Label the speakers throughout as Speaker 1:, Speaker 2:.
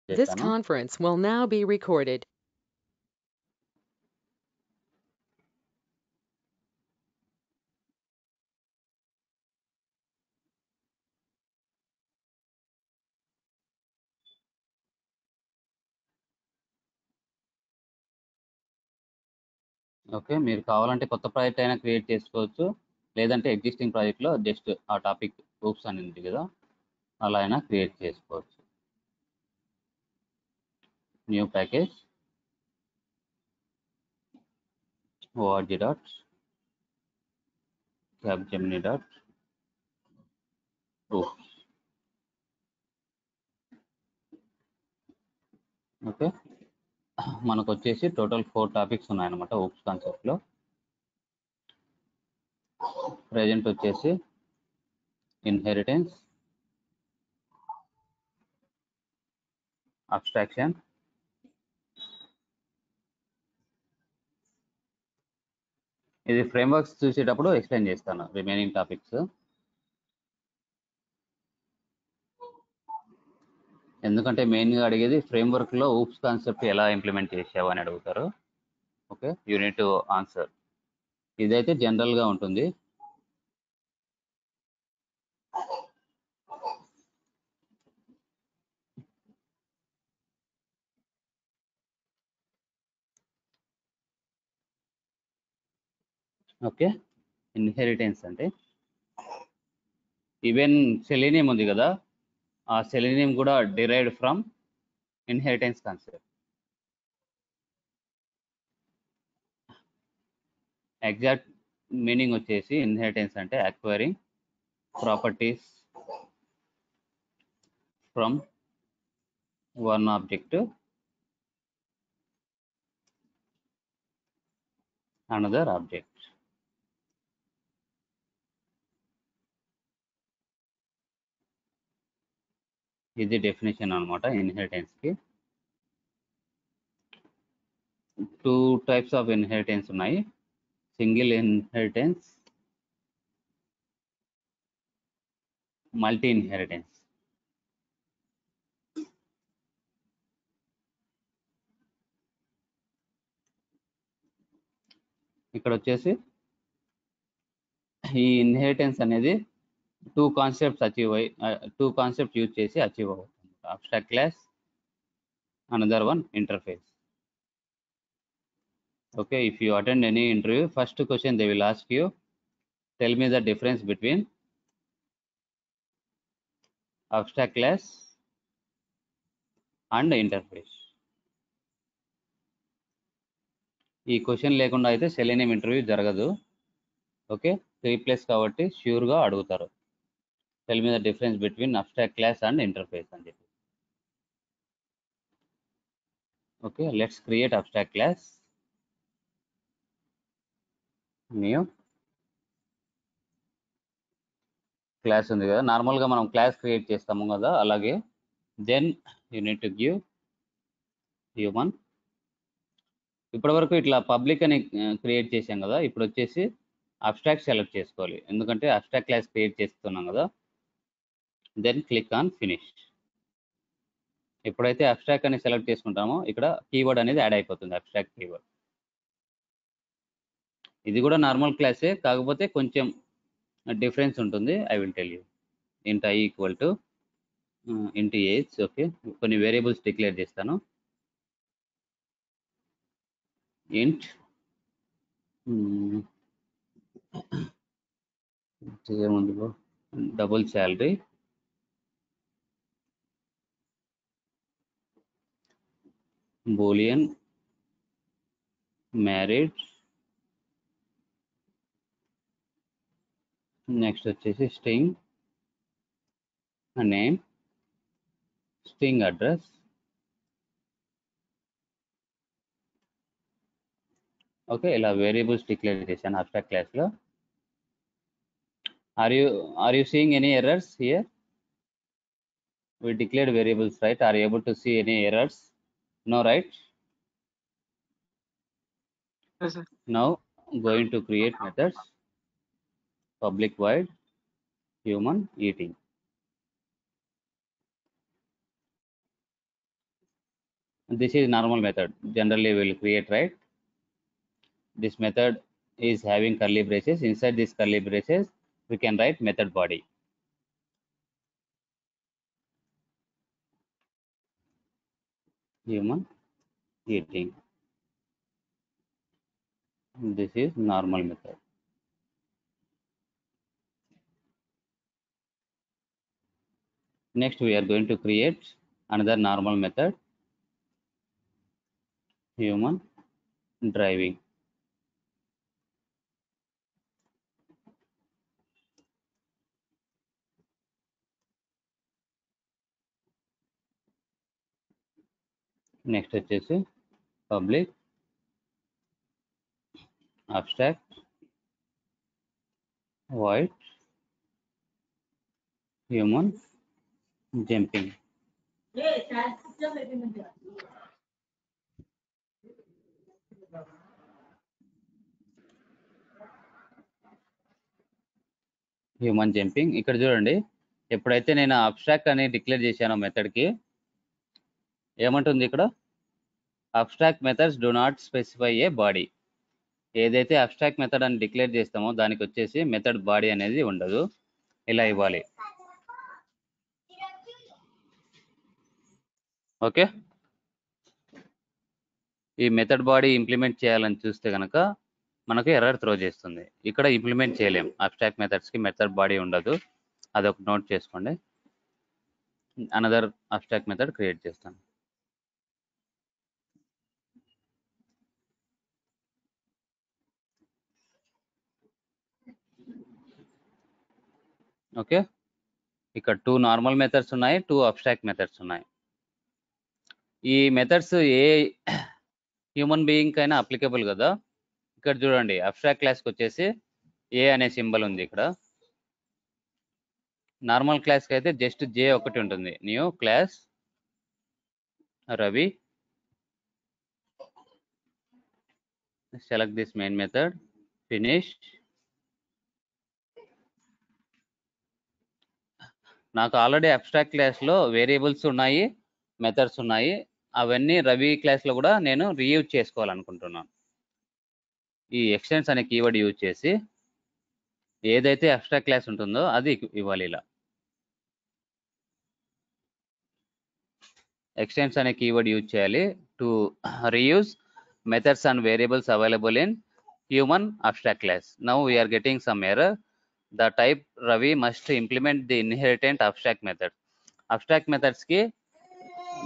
Speaker 1: This
Speaker 2: చేశాను.
Speaker 1: conference will now be recorded.
Speaker 2: Okay, మీరు కావాలంటే కొత్త ప్రాజెక్ట్ అయినా క్రియేట్ చేసుకోవచ్చు, లేదంటే ఎగ్జిస్టింగ్ ప్రాజెక్ట్లో జస్ట్ ఆ టాపిక్ గ్రూప్స్ అని ఉంది కదా, అలా అయినా క్రియేట్ చేసుకోవచ్చు. New package org dot capgemini dot groups. Okay, మనకు వచ్చేసి టోటల్ 4 టాపిక్స్ ఉన్నాయన్నమాట ఊప్స్ కాన్సెప్ట్లో. ప్రజెంట్ వచ్చేసి ఇన్హెరిటెన్స్, అబ్స్ట్రాక్షన్, ఇది ఫ్రేమ్వర్క్స్ చూసేటప్పుడు ఎక్స్ప్లెయిన్ చేస్తాను రిమైనింగ్ టాపిక్స్. ఎందుకంటే మెయిన్గా అడిగేది ఫ్రేమ్వర్క్లో ఊప్స్ కాన్సెప్ట్ ఎలా ఇంప్లిమెంట్ చేసావు అని అడుగుతారు. Okay, unit to answer. ఇదైతే జనరల్గా ఉంటుంది. ఓకే, ఇన్హెరిటెన్స్ అంటే ఈవెన్ సెలీనియం ఉంది కదా, ఆ సెలీనియం కూడా derived from inheritance concept. Exact meaning వచ్చేసి ఇన్హెరిటెన్స్ అంటే acquiring properties from one object another object. ఇది డెఫినేషన్ అనమాట ఇన్హెరిటెన్స్కి. 2 టైప్స్ ఆఫ్ ఇన్హెరిటెన్స్ ఉన్నాయి, సింగిల్ ఇన్హెరిటెన్స్, మల్టీ ఇన్హెరిటెన్స్. ఇక్కడ వచ్చేసి ఈ ఇన్హెరిటెన్స్ అనేది 2 కాన్సెప్ట్స్ యూజ్ చేసి అచీవ్ అవుతుంది. Abstract class, another one interface. Okay, if you attend any interview, first question they will ask you, tell me the difference between abstract class and interface. ఈ question లేకుండా అయితే selenium interview జరగదు. Okay, 3+ కాబట్టి ష్యూర్గా అడుగుతారు, tell me the difference between abstract class and interface అని చెప్పి. Okay, let's create abstract class. New class ఉంది కదా, నార్మల్గా మనం క్లాస్ క్రియేట్ చేస్తాము కదా, అలాగే then you need to give human. ఇప్పటివరకు ఇట్లా పబ్లిక్ అని క్రియేట్ చేసాం కదా, ఇప్పుడు వచ్చేసి అబ్స్ట్రాక్ట్ సెలెక్ట్ చేసుకోవాలి, ఎందుకంటే అబ్స్ట్రాక్ట్ క్లాస్ క్రియేట్ చేస్తున్నాం కదా. Then click on finish. ఎప్పుడైతే అబ్స్ట్రాక్ట్ అని సెలెక్ట్ చేసుకుంటామో ఇక్కడ కీవర్డ్ అనేది యాడ్ అయిపోతుంది, అబ్స్ట్రాక్ట్ కీవర్డ్. ఇది కూడా నార్మల్ క్లాసే, కాకపోతే కొంచెం డిఫరెన్స్ ఉంటుంది. I will tell you. Int I equal to int age. Okay, కొన్ని వేరియబుల్స్ డిక్లేర్ చేస్తాను. ఇంట్ ఏముంది, double salary, boolean, married, next వచ్చేసి string name, string address. Okay, ఇలా వేరియబుల్స్ డిక్లేర్ చేశాను అబ్స్ట్రాక్ట్ క్లాస్లో. Are you seeing any errors here? We declared variables, right? Are you able to see any errors? No, right?
Speaker 3: Yes, sir.
Speaker 2: Now going to create methods. Public void human eating. This is normal method. Generally we will create, right? This method is having curly braces. Inside these curly braces, we can write method body. Human eating. This is normal method. Next, we are going to create another normal method, human driving. Next వచ్చేసి public abstract void human jumping. Human jumping. ఇక్కడ చూడండి, ఎప్పుడైతే నేను abstract అని declare చేశానో మెథడ్కి, ఏమంటుంది ఇక్కడ, abstract methods do not specify A body. ఏదైతే అబ్స్ట్రాక్ట్ మెథడ్ అని డిక్లేర్ చేస్తామో దానికి వచ్చేసి మెథడ్ బాడీ అనేది ఉండదు. ఇలా ఇవ్వాలి. ఓకే, ఈ మెథడ్ బాడీ ఇంప్లిమెంట్ చేయాలని చూస్తే కనుక మనకు ఎర్రర్ త్రో చేస్తుంది. ఇక్కడ ఇంప్లిమెంట్ చేయలేం, అబ్స్ట్రాక్ట్ మెథడ్స్కి మెథడ్ బాడీ ఉండదు. అదొక నోట్ చేసుకోండి. అనదర్ అబ్స్ట్రాక్ట్ మెథడ్ క్రియేట్ చేస్తాను. ఓకే, ఇక్కడ 2 నార్మల్ మెథడ్స్ ఉన్నాయి, 2 అబ్స్ట్రాక్ట్ మెథడ్స్ ఉన్నాయి. ఈ మెథడ్స్ ఏ హ్యూమన్ బీయింగ్ కైనా అప్లికబుల్ కదా. ఇక్కడ చూడండి, అబ్స్ట్రాక్ట్ క్లాస్కి వచ్చేసి ఏ అనే సింబల్ ఉంది. ఇక్కడ నార్మల్ క్లాస్కి అయితే జస్ట్ జే ఒకటి ఉంటుంది. New class Ravi, select this main method, finish. నాకు ఆల్రెడీ అబ్స్ట్రాక్ట్ క్లాస్లో వేరియబుల్స్ ఉన్నాయి, మెథడ్స్ ఉన్నాయి. అవన్నీ రవి క్లాస్లో కూడా నేను రీయూజ్ చేసుకోవాలనుకుంటున్నాను. ఈ ఎక్స్టెండ్స్ అనే కీవర్డ్ యూజ్ చేసి ఏదైతే అబ్స్ట్రాక్ట్ క్లాస్ ఉంటుందో అది ఇవ్వాలి. ఇలా ఎక్స్టెండ్స్ అనే కీవర్డ్ యూజ్ చేయాలి to reuse methods and variables available in human abstract class. Now we are getting some error. The type Ravi must implement the inherent abstract method. Abstract methods ki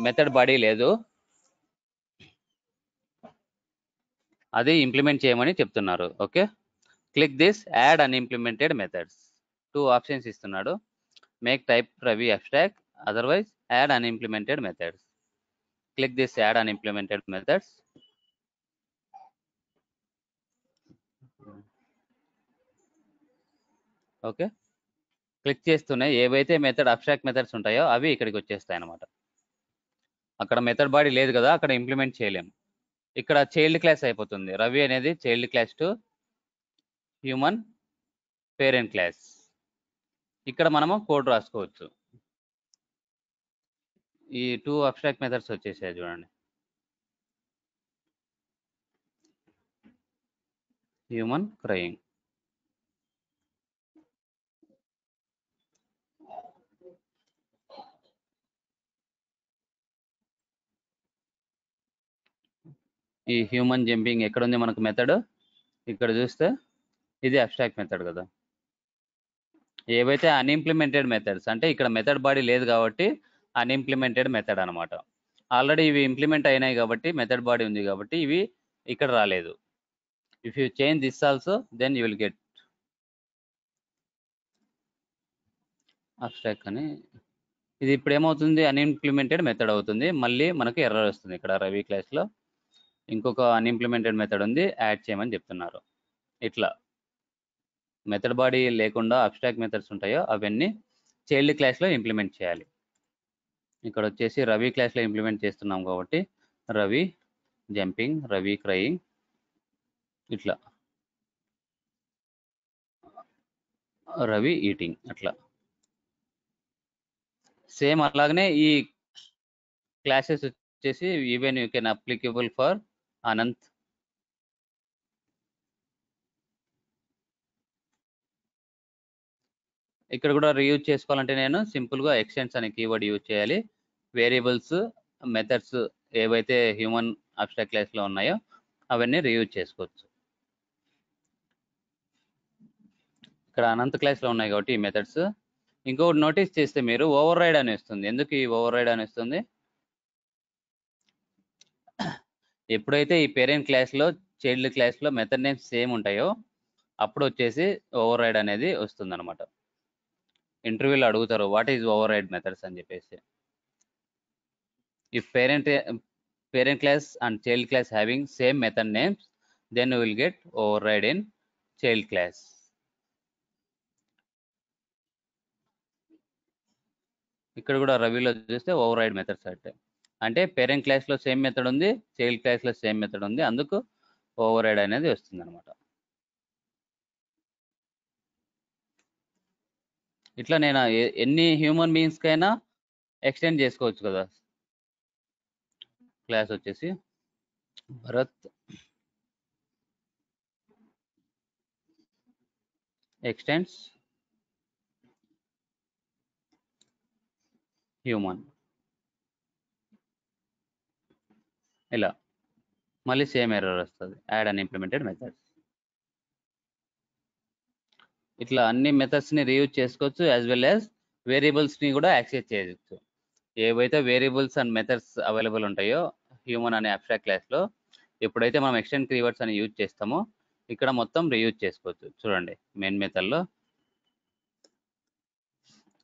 Speaker 2: method body లేదు, అది implement చేయమని చెప్తున్నారు. Okay, click this add unimplemented methods. 2 options ఇస్తున్నాడు, make type Ravi abstract, otherwise add unimplemented methods. Click this add unimplemented methods. Okay, click చేస్తూనే ఏవైతే method abstract methods ఉంటాయో అవి ఇక్కడికి వచ్చేస్తాయి అన్నమాట. అక్కడ మెథడ్ బాడీ లేదు కదా, అక్కడ ఇంప్లిమెంట్ చేయలేం. ఇక్కడ చైల్డ్ క్లాస్ అయిపోతుంది. రవి అనేది child class to human parent class. ఇక్కడ మనము కోడ్ రాసుకోవచ్చు. ఈ 2 అబ్స్ట్రాక్ట్ మెథడ్స్ వచ్చేసాయి చూడండి. హ్యూమన్ క్రయింగ్, ఈ హ్యూమన్ జంపింగ్ ఎక్కడ ఉంది మనకు మెథడ్, ఇక్కడ చూస్తే ఇది అబ్స్ట్రాక్ట్ మెథడ్ కదా. ఏవైతే అన్ఇంప్లిమెంటెడ్ మెథడ్స్ అంటే ఇక్కడ మెథడ్ బాడీ లేదు కాబట్టి అన్ఇంప్లిమెంటెడ్ మెథడ్ అనమాట. ఆల్రెడీ ఇవి ఇంప్లిమెంట్ అయినాయి కాబట్టి మెథడ్ బాడీ ఉంది కాబట్టి ఇవి ఇక్కడ రాలేదు. If you change this also then you will get abstract అని. ఇది ఇప్పుడు ఏమవుతుంది, అన్ఇంప్లిమెంటెడ్ మెథడ్ అవుతుంది. మళ్ళీ మనకు ఎర్రర్ వస్తుంది. ఇక్కడ రవి క్లాస్లో ఇంకొక అన్ఇంప్లిమెంటెడ్ మెథడ్ ఉంది, యాడ్ చేయమని చెప్తున్నారు. ఇట్లా మెథడ్ బాడీ లేకుండా అబ్స్ట్రాక్ట్ మెథడ్స్ ఉంటాయో అవన్నీ చైల్డ్ క్లాస్లో ఇంప్లిమెంట్ చేయాలి. ఇక్కడ వచ్చేసి రవి క్లాస్లో ఇంప్లిమెంట్ చేస్తున్నాం కాబట్టి రవి జంపింగ్, రవి క్రయింగ్, ఇట్లా రవి ఈటింగ్, అట్లా సేమ్ అలాగనే ఈ క్లాసెస్ వచ్చేసి even you can applicable for Anant. ఇక్కడ కూడా రీయూజ్ చేసుకోవాలంటే నేను సింపుల్గా ఎక్స్టెండ్స్ అనే కీవర్డ్ యూజ్ చేయాలి. వేరియబుల్స్, మెథడ్స్ ఏవైతే హ్యూమన్ అబ్స్ట్రాక్ట్ క్లాస్లో ఉన్నాయో అవన్నీ రీయూజ్ చేసుకోవచ్చు. ఇక్కడ అనంత్ క్లాస్లో ఉన్నాయి కాబట్టి ఈ మెథడ్స్. ఇంకొకటి నోటీస్ చేస్తే మీరు ఓవర్ రైడ్ అని వస్తుంది. ఎందుకు ఈ ఓవర్ రైడ్ అని వస్తుంది? ఎప్పుడైతే ఈ పేరెంట్ క్లాస్లో చైల్డ్ క్లాస్లో మెథడ్ నేమ్స్ సేమ్ ఉంటాయో అప్పుడు వచ్చేసి ఓవర్ రైడ్ అనేది వస్తుంది అనమాట. ఇంటర్వ్యూలో అడుగుతారు what is override methods అని చెప్పేసి. If parent class and child class having same method names then will get override in child class. ఇక్కడ కూడా రవిలో చూస్తే ఓవర్ రైడ్ మెథడ్స్ అంటే పేరెంట్ క్లాస్లో సేమ్ మెథడ్ ఉంది, చైల్డ్ క్లాస్లో సేమ్ మెథడ్ ఉంది, అందుకు ఓవర్ రైడ్ అనేది వస్తుంది అనమాట. ఇట్లా నేను ఎన్ని హ్యూమన్ బీయింగ్స్కైనా ఎక్స్టెండ్ చేసుకోవచ్చు కదా. క్లాస్ వచ్చేసి భరత్ ఎక్స్టెండ్స్ హ్యూమన్, ఇలా మళ్ళీ సేమ్ ఎర్రర్ వస్తుంది, యాడ్ అన్ ఇంప్లిమెంటెడ్ మెథడ్స్. ఇట్లా అన్ని మెథడ్స్ని రీయూజ్ చేసుకోవచ్చు, యాజ్ వెల్ యాజ్ వేరియబుల్స్ని కూడా యాక్సెస్ చేయవచ్చు. ఏవైతే వేరియబుల్స్ అండ్ మెథడ్స్ అవైలబుల్ ఉంటాయో హ్యూమన్ అనే అబ్స్ట్రాక్ట్ క్లాస్లో ఎప్పుడైతే మనం ఎక్స్టెండ్ కీవర్డ్స్ అని యూజ్ చేస్తామో ఇక్కడ మొత్తం రీయూజ్ చేసుకోవచ్చు. చూడండి మెయిన్ మెథడ్లో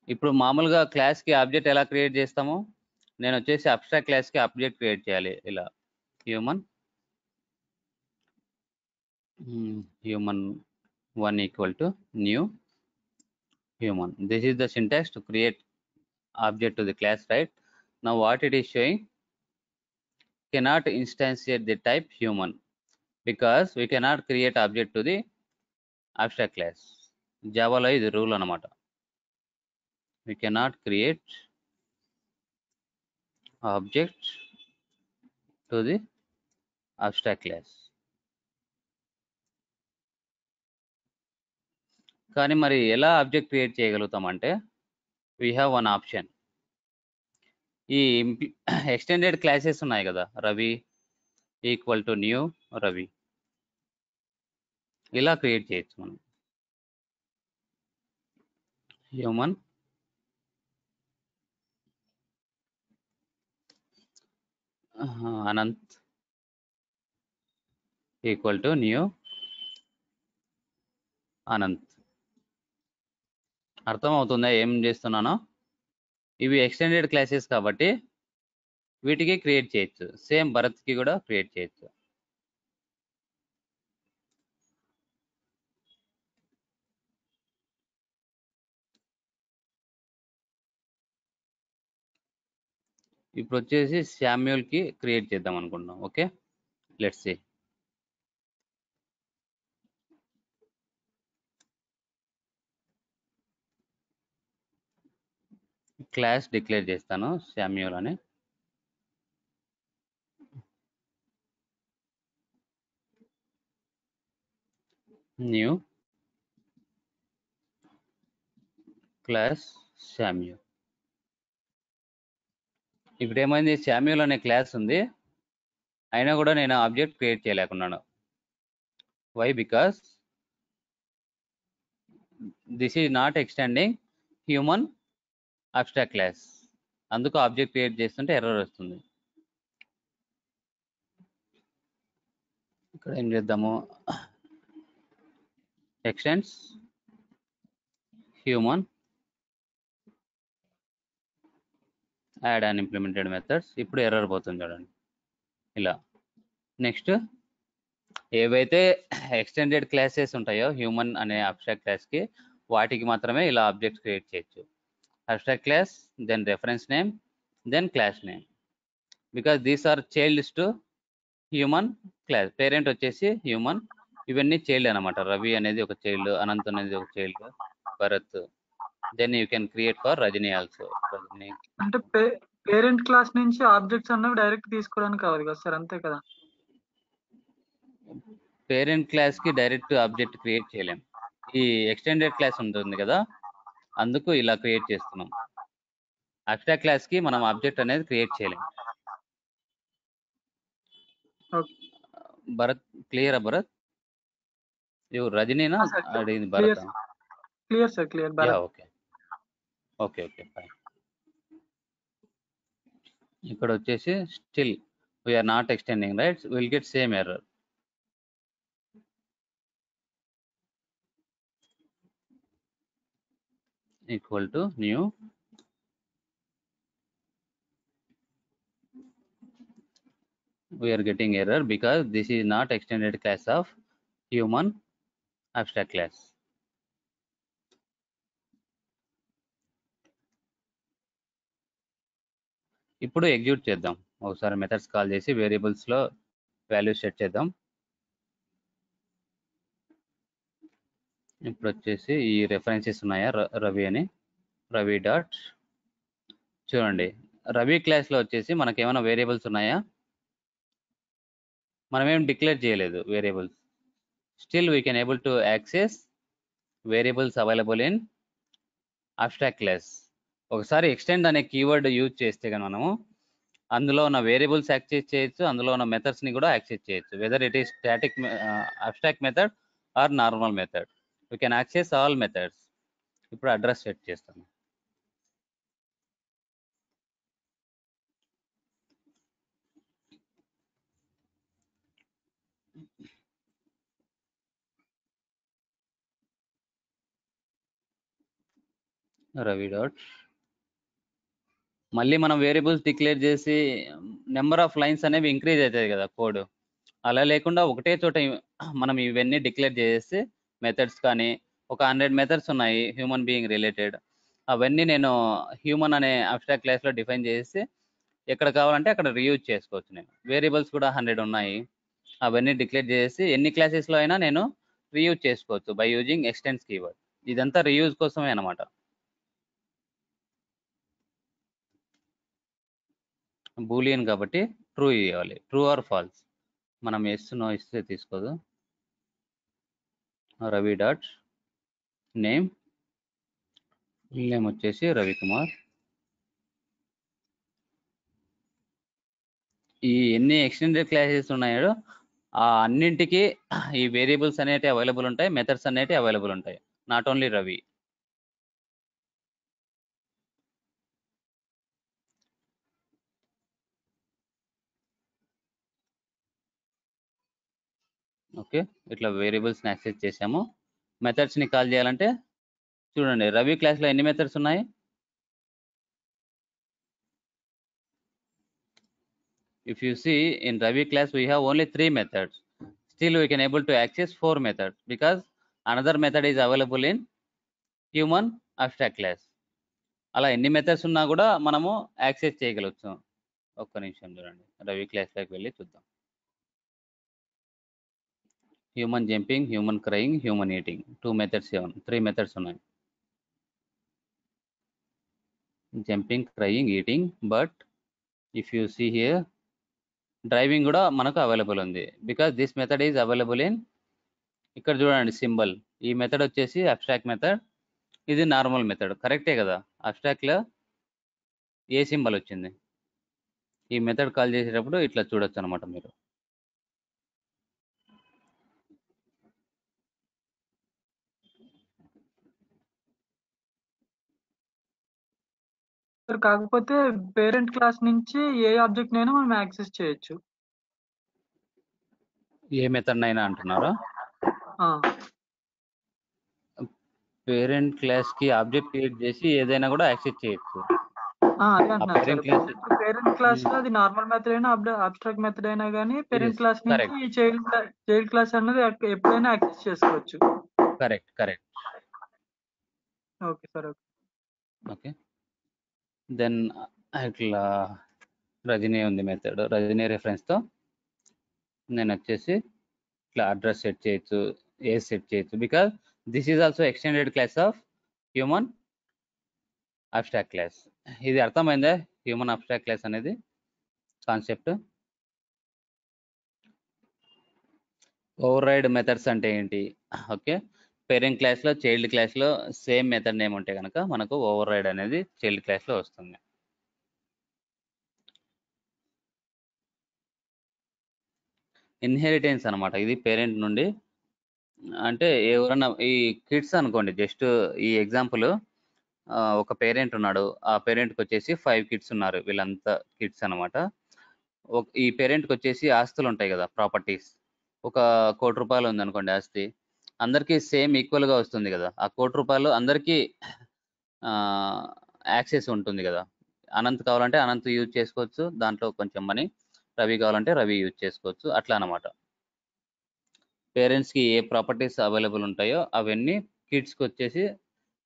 Speaker 2: ఇప్పుడు మామూలుగా క్లాస్కి ఆబ్జెక్ట్ ఎలా క్రియేట్ చేస్తామో నేను వచ్చేసి అబ్స్ట్రాక్ట్ క్లాస్కి ఆబ్జెక్ట్ క్రియేట్ చేయాలి. ఇలా human 1 equal to new human. This is the syntax to create object to the class, right? Now what it is showing, cannot instantiate the type human because we cannot create object to the abstract class. Java lo idi rule anamata. We cannot create object to the abstract class. కానీ మరి ఎలా object create చేయగలుగుతామంటే we have one option. ఈ extended classes ఉన్నాయి కదా, Ravi equal to new Ravi, ఇలా create చేయొచ్చు మనం. Human Anant equal to new Anant. అర్థమవుతుందా ఏం చేస్తున్నానో? ఇవి ఎక్స్టెండెడ్ క్లాసెస్ కాబట్టి వీటికి క్రియేట్ చేయొచ్చు, సేమ్ భరత్కి కూడా క్రియేట్ చేయొచ్చు. ఇప్పుడు వచ్చేసి శామ్యూల్కి క్రియేట్ చేద్దాం అనుకుంటున్నాం. Okay, let's see. Class declare చేస్తాను శామ్యూల్ అని. New class Samuel. ఇప్పుడు ఏమైంది, శామ్యూల్ అనే క్లాస్ ఉంది అయినా కూడా నేను ఆబ్జెక్ట్ క్రియేట్ చేయలేకున్నాను. Why? Because this is not extending human abstract class, అందుకు ఆబ్జెక్ట్ క్రియేట్ చేస్తుంటే ఎర్రర్ వస్తుంది. ఇక్కడ ఏం చేద్దాము, extends human add and implemented methods. ఇప్పుడు ఎర్రర్ పోతుంది చూడండి ఇలా. నెక్స్ట్ ఏవైతే ఎక్స్టెండెడ్ క్లాసెస్ ఉంటాయో హ్యూమన్ అనే అబ్స్ట్రాక్ట్ క్లాస్కి వాటికి మాత్రమే ఇలా ఆబ్జెక్ట్స్ క్రియేట్ చేయొచ్చు. Abstract class, then reference name, then class name, because these are childs to human class. Parent వచ్చేసి హ్యూమన్, ఇవన్నీ చైల్డ్ అనమాట. రవి అనేది ఒక చైల్డ్, అనంత్ అనేది ఒక child, Bharat. Then you can create for Rajani also. Rajani
Speaker 3: అంటే పేరెంట్ క్లాస్ నుంచి ఆబ్జెక్ట్స్ అన్నవి డైరెక్ట్ తీసుకోవడానికి కావాలి కదా సార్, అంతే కదా?
Speaker 2: పేరెంట్ క్లాస్ కి డైరెక్ట్ ఆబ్జెక్ట్ క్రియేట్ చేయలేం. ఈ ఎక్స్టెండెడ్ క్లాస్ ఉంటుంది కదా, అందుకు ఇలా క్రియేట్ చేస్తున్నాం. అబ్స్ట్రాక్ట్ క్లాస్ కి మనం ఆబ్జెక్ట్ అనేది క్రియేట్ చేయలేం. భరత్ క్లియరా? భరత్ రజనీనా అడిగింది? Bharat
Speaker 3: clear sir, clear.
Speaker 2: Okay okay okay fine. ఇక్కడ వచ్చేసి still we are not extending, right? Will get same error. Equal to new we are getting error because this is not extended class of human abstract class. ఇప్పుడు execute చేద్దాం. ఒకసారి methods call చేసి variables లో values set చేద్దాం. ఇప్పుడు వచ్చేసి ఈ references ఉన్నాయా రవి అని, రవి డాట్. చూడండి, రవి క్లాస్ లో వచ్చేసి మనకి ఏమైనా వేరియబుల్స్ ఉన్నాయా? మనం ఏం డిక్లేర్ చేయలేదు variables. Still we can able to access variables available in abstract class. ఒకసారి ఎక్స్టెండ్ అనే కీవర్డ్ యూజ్ చేస్తే కానీ మనము అందులో ఉన్న వేరియబుల్స్ యాక్సెస్ చేయొచ్చు, అందులో ఉన్న మెథడ్స్ ని కూడా యాక్సెస్ చేయొచ్చు. Whether it is static abstract method or normal method, we can access all methods. ఇప్పుడు అడ్రస్ సెట్ చేస్తాను. రవి డాట్. మళ్ళీ మనం వేరియబుల్స్ డిక్లేర్ చేసి నెంబర్ ఆఫ్ లైన్స్ అనేవి ఇంక్రీజ్ అవుతాయి కదా కోడ్. అలా లేకుండా ఒకటే చోట మనం ఇవన్నీ డిక్లేర్ చేసి మెథడ్స్ కానీ ఒక 100 మెథడ్స్ ఉన్నాయి హ్యూమన్ బీయింగ్ రిలేటెడ్, అవన్నీ నేను హ్యూమన్ అనే అబ్స్ట్రాక్ట్ క్లాస్లో డిఫైన్ చేసి ఎక్కడ కావాలంటే అక్కడ రీయూజ్ చేసుకోవచ్చు. నేను వేరియబుల్స్ కూడా 100 ఉన్నాయి, అవన్నీ డిక్లేర్ చేసి ఎన్ని క్లాసెస్లో అయినా నేను రీయూజ్ చేసుకోవచ్చు బై యూజింగ్ ఎక్స్టెండ్స్ కీవర్డ్. ఇదంతా రీయూజ్ కోసమే అనమాట. బూలియన్ కాబట్టి ట్రూ ఇవ్వాలి, ట్రూ ఆర్ ఫాల్స్. మనం ఎస్ నో ఇస్తే తీసుకోదు. రవి డాట్ నేమ్, నేమ్ వచ్చేసి రవికుమార్. ఈ ఎన్ని ఎక్స్టెండెడ్ క్లాసెస్ ఉన్నాయో ఆ అన్నింటికి ఈ వేరియబుల్స్ అనేవి అవైలబుల్ ఉంటాయి, మెథడ్స్ అనేవి అవైలబుల్ ఉంటాయి, నాట్ ఓన్లీ రవి. ఓకే, ఇట్లా వేరియబుల్స్ని యాక్సెస్ చేసాము. మెథడ్స్ని కాల్ చేయాలంటే చూడండి, రవి క్లాస్లో ఎన్ని మెథడ్స్ ఉన్నాయి? If you see in Ravi class we have only 3 methods. Still we can able to access 4 methods because another method is available in human abstract class. అలా ఎన్ని methods ఉన్నా కూడా మనము యాక్సెస్ చేయగలవచ్చు. ఒక్క నిమిషం చూడండి, రవి క్లాస్లోకి వెళ్ళి చూద్దాం. Human jumping, human crying, human eating, 2 methods, 3 methods ఉన్నాయి. Jumping, crying, eating. But if you see here driving కూడా మనకు అవైలబుల్ ఉంది because this method is available in, ఇక్కడ చూడండి సింబల్, ఈ మెథడ్ వచ్చేసి అబ్స్ట్రాక్ట్ మెథడ్, ఇది నార్మల్ మెథడ్. కరెక్టే కదా? అబ్స్ట్రాక్ట్లో ఏ సింబల్ వచ్చింది? ఈ మెథడ్ కాల్ చేసేటప్పుడు ఇట్లా చూడొచ్చు అనమాట మీరు.
Speaker 3: కాకపోతే పేరెంట్ క్లాస్ నుంచి ఏ ఆబ్జెక్ట్ అయినా మనం యాక్సెస్ చేయొచ్చు.
Speaker 2: ఏ మెథడ్ అయినా అంటున్నారా?
Speaker 3: ఆ,
Speaker 2: పేరెంట్ క్లాస్ కి ఆబ్జెక్ట్ క్రియేట్ చేసి ఏదైనా కూడా యాక్సెస్ చేయొచ్చు.
Speaker 3: అదే అంటున్నాను సార్. పేరెంట్ క్లాస్ లో అది నార్మల్ మెథడ్ అయినా అబ్స్ట్రాక్ట్ మెథడ్ అయినా కానీ పేరెంట్ క్లాస్ నుంచి ఈ చైల్డ్ క్లాస్ అన్నది ఎప్పుడైనా యాక్సెస్ చేసుకోవచ్చు.
Speaker 2: Correct correct.
Speaker 3: Okay sir.
Speaker 2: Okay, then ఇట్లా రజనీ ఉంది మెథడ్, రజనీ రెఫరెన్స్తో నేను వచ్చేసి ఇట్లా అడ్రస్ సెట్ చేయొచ్చు, ఏజ్ సెట్ చేయొచ్చు because this is also extended class of human abstract class. ఇది అర్థమైందా? హ్యూమన్ అబ్స్ట్రాక్ట్ క్లాస్ అనేది కాన్సెప్ట్. ఓవర్ రైడ్ మెథడ్స్ అంటే ఏంటి? ఓకే, పేరెంట్ క్లాస్లో చైల్డ్ క్లాస్లో సేమ్ మెథడ్ నేమ్ ఉంటే కనుక మనకు ఓవర్ రైడ్ అనేది చైల్డ్ క్లాస్లో వస్తుంది. ఇన్హెరిటెన్స్ అనమాట, ఇది పేరెంట్ నుండి. అంటే ఎవరన్నా ఈ కిడ్స్ అనుకోండి, జస్ట్ ఈ ఎగ్జాంపుల్, ఒక పేరెంట్ ఉన్నాడు, ఆ పేరెంట్కి వచ్చేసి 5 కిడ్స్ ఉన్నారు, వీళ్ళంతా కిడ్స్ అనమాట. ఈ పేరెంట్కి వచ్చేసి ఆస్తులు ఉంటాయి కదా, ప్రాపర్టీస్. ఒక ₹1 కోటి ఉంది అనుకోండి ఆస్తి, అందరికీ సేమ్ ఈక్వల్గా వస్తుంది కదా. ఆ ₹1 కోటి అందరికీ యాక్సెస్ ఉంటుంది కదా. అనంత్ కావాలంటే అనంత్ యూజ్ చేసుకోవచ్చు, దాంట్లో కొంచెం మనీ. రవి కావాలంటే రవి యూజ్ చేసుకోవచ్చు, అట్లా అనమాట. పేరెంట్స్కి ఏ ప్రాపర్టీస్ అవైలబుల్ ఉంటాయో అవన్నీ కిడ్స్కి వచ్చేసి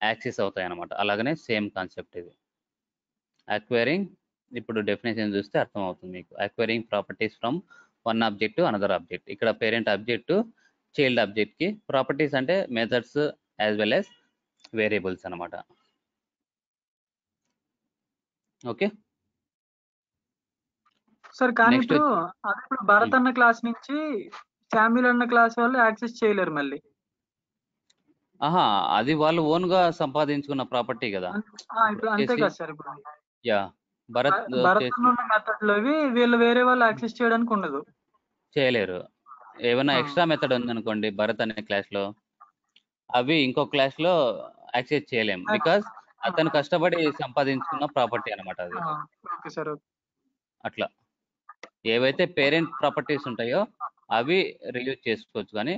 Speaker 2: యాక్సెస్ అవుతాయి అనమాట. అలాగనే సేమ్ కాన్సెప్ట్ ఇది. అక్వైరింగ్, ఇప్పుడు డెఫినేషన్ చూస్తే అర్థమవుతుంది మీకు. Acquiring properties from one object to another object. ఇక్కడ పేరెంట్ ఆబ్జెక్ట్ చైల్డ్ ఆబ్జెక్ట్కి, ప్రాపర్టీస్ అంటే methods as well as variables అనమాట. ఓకే
Speaker 3: సార్, కానీ
Speaker 2: నెక్స్ట్
Speaker 3: ఇప్పుడు భరత్ అన్న క్లాస్ నుంచి శామ్యుల్ అన్న క్లాస్ వాళ్ళు యాక్సెస్ చేయలేరు మళ్ళీ.
Speaker 2: ఆహా, అది వాళ్ళు ఓన్ గా సంపాదించుకున్న ప్రాపర్టీ కదా.
Speaker 3: ఇప్పుడు అంతే కదా సార్. ఇప్పుడు
Speaker 2: యా, భరత్
Speaker 3: భరత్ అన్న ఉన్న మెథడ్ లో వీళ్ళు వేరే వాళ్ళు యాక్సెస్ చేయడానికి ఉండదు,
Speaker 2: చేయలేరు. ఏమైనా ఎక్స్ట్రా మెథడ్ ఉందనుకోండి భరత్ అనే క్లాస్ లో, అవి ఇంకో క్లాస్ లో యాక్సెస్ చేయలేం, బికాస్ అతను కష్టపడి సంపాదించుకున్న ప్రాపర్టీ అనమాట అది.
Speaker 3: Okay sir.
Speaker 2: అట్లా ఏవైతే పేరెంట్ ప్రాపర్టీస్ ఉంటాయో అవి రిలీజ్ చేసుకోవచ్చు, కానీ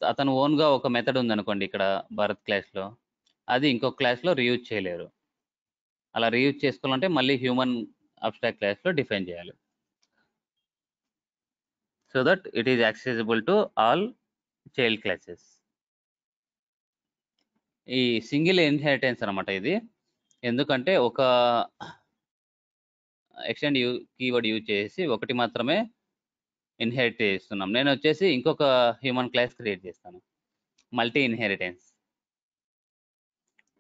Speaker 2: అతను ఓన్ గా ఒక మెథడ్ ఉందనుకోండి ఇక్కడ భరత్ క్లాస్ లో, అది ఇంకో క్లాస్ లో రీయూజ్ చేయలేరు. అలా రీయూజ్ చేసుకోవాలంటే మళ్ళీ హ్యూమన్ అబ్స్ట్రాక్ట్ క్లాస్ లో డిఫైన్ చేయాలి, so that it is accessible to all child classes. ఈ సింగిల్ ఇన్హెరిటెన్స్ అనమాట ఇది. ఎందుకంటే ఒక ఎక్స్టెండ్ కీవర్డ్ యూజ్ చేసి ఒకటి మాత్రమే ఇన్హెరిట్ చేస్తున్నాం. నేను వచ్చేసి ఇంకొక హ్యూమన్ క్లాస్ క్రియేట్ చేస్తాను, multi inheritance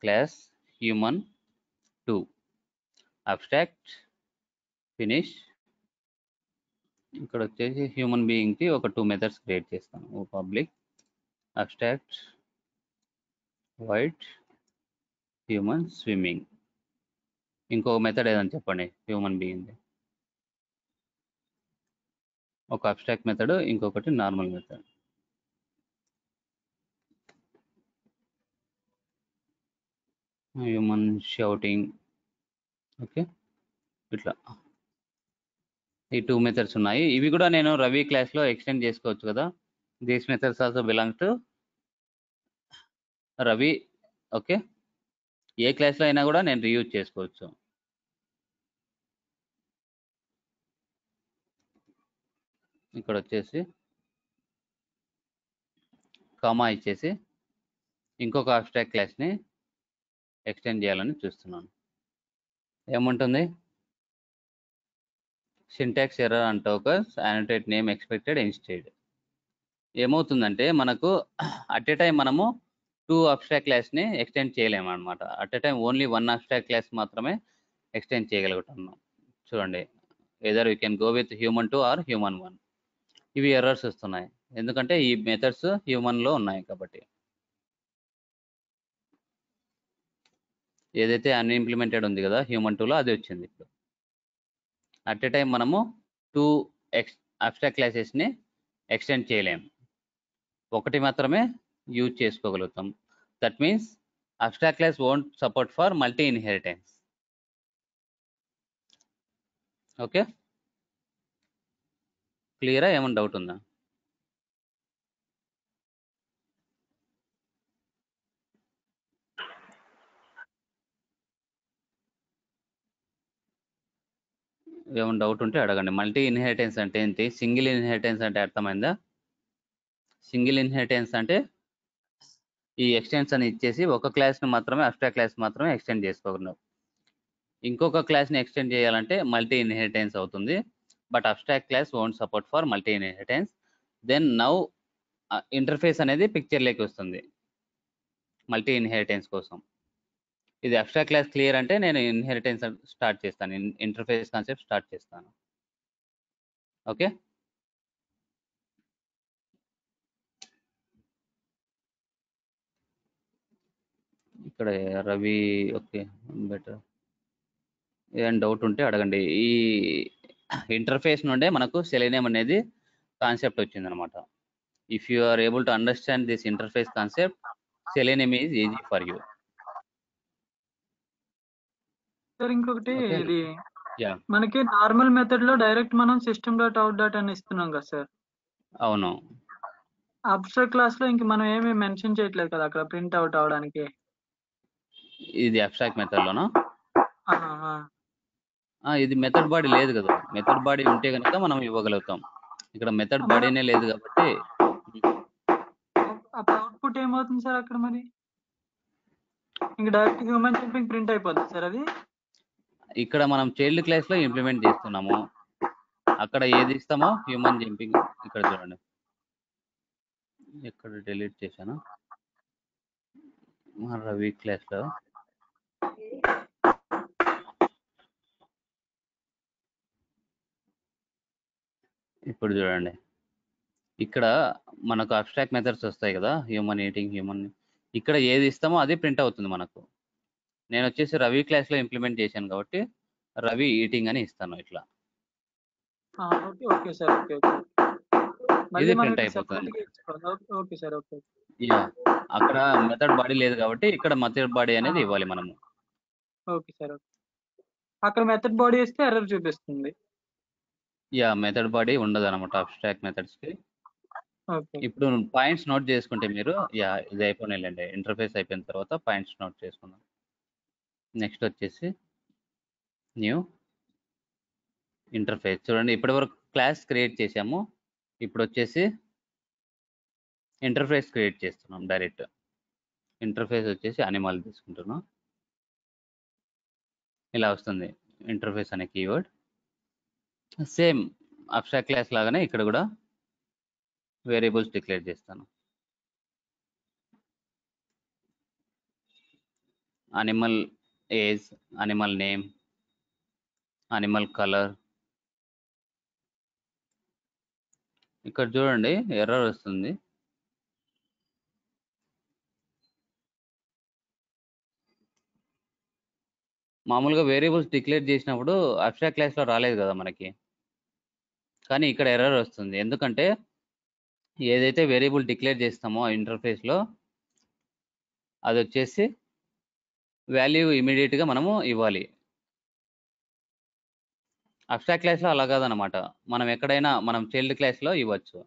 Speaker 2: class human 2 abstract finish. ఇక్కడ వచ్చేసి హ్యూమన్ బీయింగ్ కి ఒక 2 మెథడ్స్ క్రియేట్ చేస్తాను, public abstract white human swimming. ఇంకొక మెథడ్ ఏదని చెప్పండి హ్యూమన్ బీయింగ్, ఒక అబ్స్ట్రాక్ట్ మెథడ్, ఇంకొకటి normal method. Human shouting. Okay, ఇట్లా ఈ 2 మెథడ్స్ ఉన్నాయి. ఇవి కూడా నేను రవి క్లాస్ లో ఎక్స్టెండ్ చేసుకోవచ్చు కదా. These methods also belongs to Ravi. Okay, A class లో అయినా కూడా నేను రీయూజ్ చేసుకోవచ్చు. ఇక్కడ వచ్చేసి కామా ఇచ్చేసి ఇంకొక అబ్స్ట్రాక్ట్ క్లాస్ ని ఎక్స్టెండ్ చేయాలని చూస్తున్నాను. ఏముంటుంది? Syntax error and tokens అనోటేట్ name expected instead. ఏమవుతుందంటే మనకు అట్ ఏ టైం మనము 2 అబ్స్ట్రాక్ట్ క్లాస్ ని ఎక్స్టెండ్ చేయలేము అనమాట. At a time only 1 abstract class మాత్రమే ఎక్స్టెండ్ చేయగలుగుతున్నాం. చూడండి, either you can go with human 2 or human 1. ఇవి ఎర్రర్స్ వస్తున్నాయి ఎందుకంటే ఈ మెథడ్స్ హ్యూమన్ లో ఉన్నాయి కాబట్టి. ఏదైతే అన్ఇంప్లిమెంటెడ్ ఉంది కదా హ్యూమన్ 2 లో, అది వచ్చింది. ఇప్పుడు అట్ ఏ టైం మనము 2 అబ్స్ట్రాక్ట్ క్లాసెస్ ని ఎక్స్టెండ్ చేయలేం, ఒకటి మాత్రమే యూజ్ చేసుకోగలుగుతాం. That means abstract class won't support for multi inheritance. Okay, క్లియరా? ఏమైనా డౌట్ ఉందా? ఏమైనా డౌట్ ఉంటే అడగండి. మల్టీ ఇన్హెరిటెన్స్ అంటే ఏంటి, సింగిల్ ఇన్హెరిటెన్స్ అంటే అర్థమైందా? సింగిల్ ఇన్హెరిటెన్స్ అంటే ఈ ఎక్స్టెన్షన్ ఇచ్చేసి ఒక క్లాస్ని మాత్రమే, అబ్స్ట్రాక్ట్ క్లాస్ మాత్రమే ఎక్స్టెండ్ చేసుకోగలం. ఇంకొక క్లాస్ని ఎక్స్టెండ్ చేయాలంటే మల్టీ ఇన్హెరిటెన్స్ అవుతుంది. But abstract class won't support for multi inheritance. Then now interface అనేది పిక్చర్లోకి వస్తుంది మల్టీ ఇన్హెరిటెన్స్ కోసం. ఇది అబ్స్ట్రాక్ట్ క్లాస్ క్లియర్ అంటే నేను ఇన్హెరిటెన్స్ స్టార్ట్ చేస్తాను, ఇంటర్ఫేస్ కాన్సెప్ట్ స్టార్ట్ చేస్తాను. ఓకే, ఇక్కడ రవి. Okay, better. ఏదైనా డౌట్ ఉంటే అడగండి. ఈ ఇంటర్ఫేస్ నుండే మనకు సెలీనియం అనేది కాన్సెప్ట్ వచ్చింది అనమాట. If you are able to understand this interface concept, selenium is easy for you.
Speaker 3: Sir ఇంకొకటి
Speaker 2: ఓకే,
Speaker 3: ఇది
Speaker 2: యా,
Speaker 3: మనకి నార్మల్ మెథడ్ లో డైరెక్ట్ మనం సిస్టమ్ డాట్ అవుట్ డాట్ అని ఇస్తున్నాం కదా సార్.
Speaker 2: అవును.
Speaker 3: అబ్స్ట్రాక్ట్ క్లాస్ లో ఇంక మనం ఏమి మెన్షన్ చేయట్లేదు కదా అక్కడ ప్రింట్ అవుట్ అవడానికి.
Speaker 2: ఇది అబ్స్ట్రాక్ట్ మెథడ్ లోనా?
Speaker 3: ఆ, ఆ.
Speaker 2: ఇది మెథడ్ బాడీ లేదు కదా. మెథడ్ బాడీ ఉంటే కనుక మనం ఇవ్వగలుగుతాం. ఇక్కడ మెథడ్
Speaker 3: మరి
Speaker 2: బాడీనే లేదు కాబట్టి
Speaker 3: అప్పుడు అవుట్పుట్ ఏమవుతుంది సార్ అక్కడ మరి? ఇంక డైరెక్ట్ హ్యూమన్ జంపింగ్ ప్రింట్ అయిపోతుంది సార్ అది.
Speaker 2: ఇక్కడ మనం చైల్డ్ క్లాస్ లో ఇంప్లిమెంట్ చేస్తున్నాము. అక్కడ ఏది ఇస్తామో హ్యూమన్ జంపింగ్. ఇక్కడ చూడండి, ఇక్కడ డిలీట్ చేశాను రవి క్లాస్ లో. ఇప్పుడు చూడండి, ఇక్కడ మనకు అబ్స్ట్రాక్ట్ మెథడ్స్ వస్తాయి కదా, హ్యూమన్ ఈటింగ్, హ్యూమన్. ఇక్కడ ఏది ఇస్తామో అది ప్రింట్ అవుతుంది మనకు. నేను వచ్చేసి రవి క్లాస్ లో ఇంప్లిమెంట్ చేశాను కాబట్టి రవి ఈటింగ్ అని ఇస్తాను ఇట్లా.
Speaker 3: Okay okay sir, okay okay. మళ్ళీ
Speaker 2: ఇది
Speaker 3: మనం
Speaker 2: ప్రింట్
Speaker 3: ఇక్కడ
Speaker 2: అయిపోతుంది.
Speaker 3: సెపరేట్ గా ఇచ్చుకోవాలి. Okay sir, okay.
Speaker 2: యా, అక్కడ మెథడ్ బాడీ లేదు కాబట్టి ఇక్కడ మెథడ్ బాడీ అనేది ఇవ్వాలి మనము.
Speaker 3: Okay sir, okay. అక్కడ మెథడ్ బాడీ ఇస్తే ఎర్రర్ చూపిస్తుంది.
Speaker 2: యా, మెథడ్ బాడీ ఉండదు అనమాట అబ్స్ట్రాక్ట్ మెథడ్స్ కి.
Speaker 3: ఓకే.
Speaker 2: ఇప్పుడు పాయింట్స్ నోట్ చేసుకుంటే మీరు, యా ఇది అయిపోయినాయిలేండి. ఇంటర్ఫేస్ అయిపోయిన తర్వాత పాయింట్స్ నోట్ చేసుకుందాం. నెక్స్ట్ వచ్చేసి న్యూ ఇంటర్ఫేస్. చూడండి, ఇప్పటి వరకు క్లాస్ క్రియేట్ చేసాము, ఇప్పుడు వచ్చేసి ఇంటర్ఫేస్ క్రియేట్ చేస్తున్నాం. డైరెక్ట్ ఇంటర్ఫేస్ వచ్చేసి అనిమల్ తీసుకుంటున్నాం. ఇలా వస్తుంది ఇంటర్ఫేస్ అనే కీవర్డ్. సేమ్ అబ్స్ట్రాక్ట్ క్లాస్ లాగానే ఇక్కడ కూడా వేరియబుల్స్ డిక్లేర్ చేస్తాను. Animal age, animal name, animal colour. ఇక్కడ చూడండి ఎర్రర్ వస్తుంది. మామూలుగా వేరియబుల్స్ డిక్లేర్ చేసినప్పుడు అబ్స్ట్రాక్ట్ క్లాస్లో రాలేదు కదా మనకి, కానీ ఇక్కడ ఎర్రర్ వస్తుంది. ఎందుకంటే ఏదైతే వేరియబుల్ డిక్లేర్ చేస్తామో ఇంటర్ఫేస్లో అది వచ్చేసి వాల్యూ ఇమీడియట్గా మనము ఇవ్వాలి. అబ్స్ట్రాక్ట్ క్లాస్లో అలా కాదనమాట, మనం ఎక్కడైనా మనం చైల్డ్ క్లాస్లో ఇవ్వచ్చు.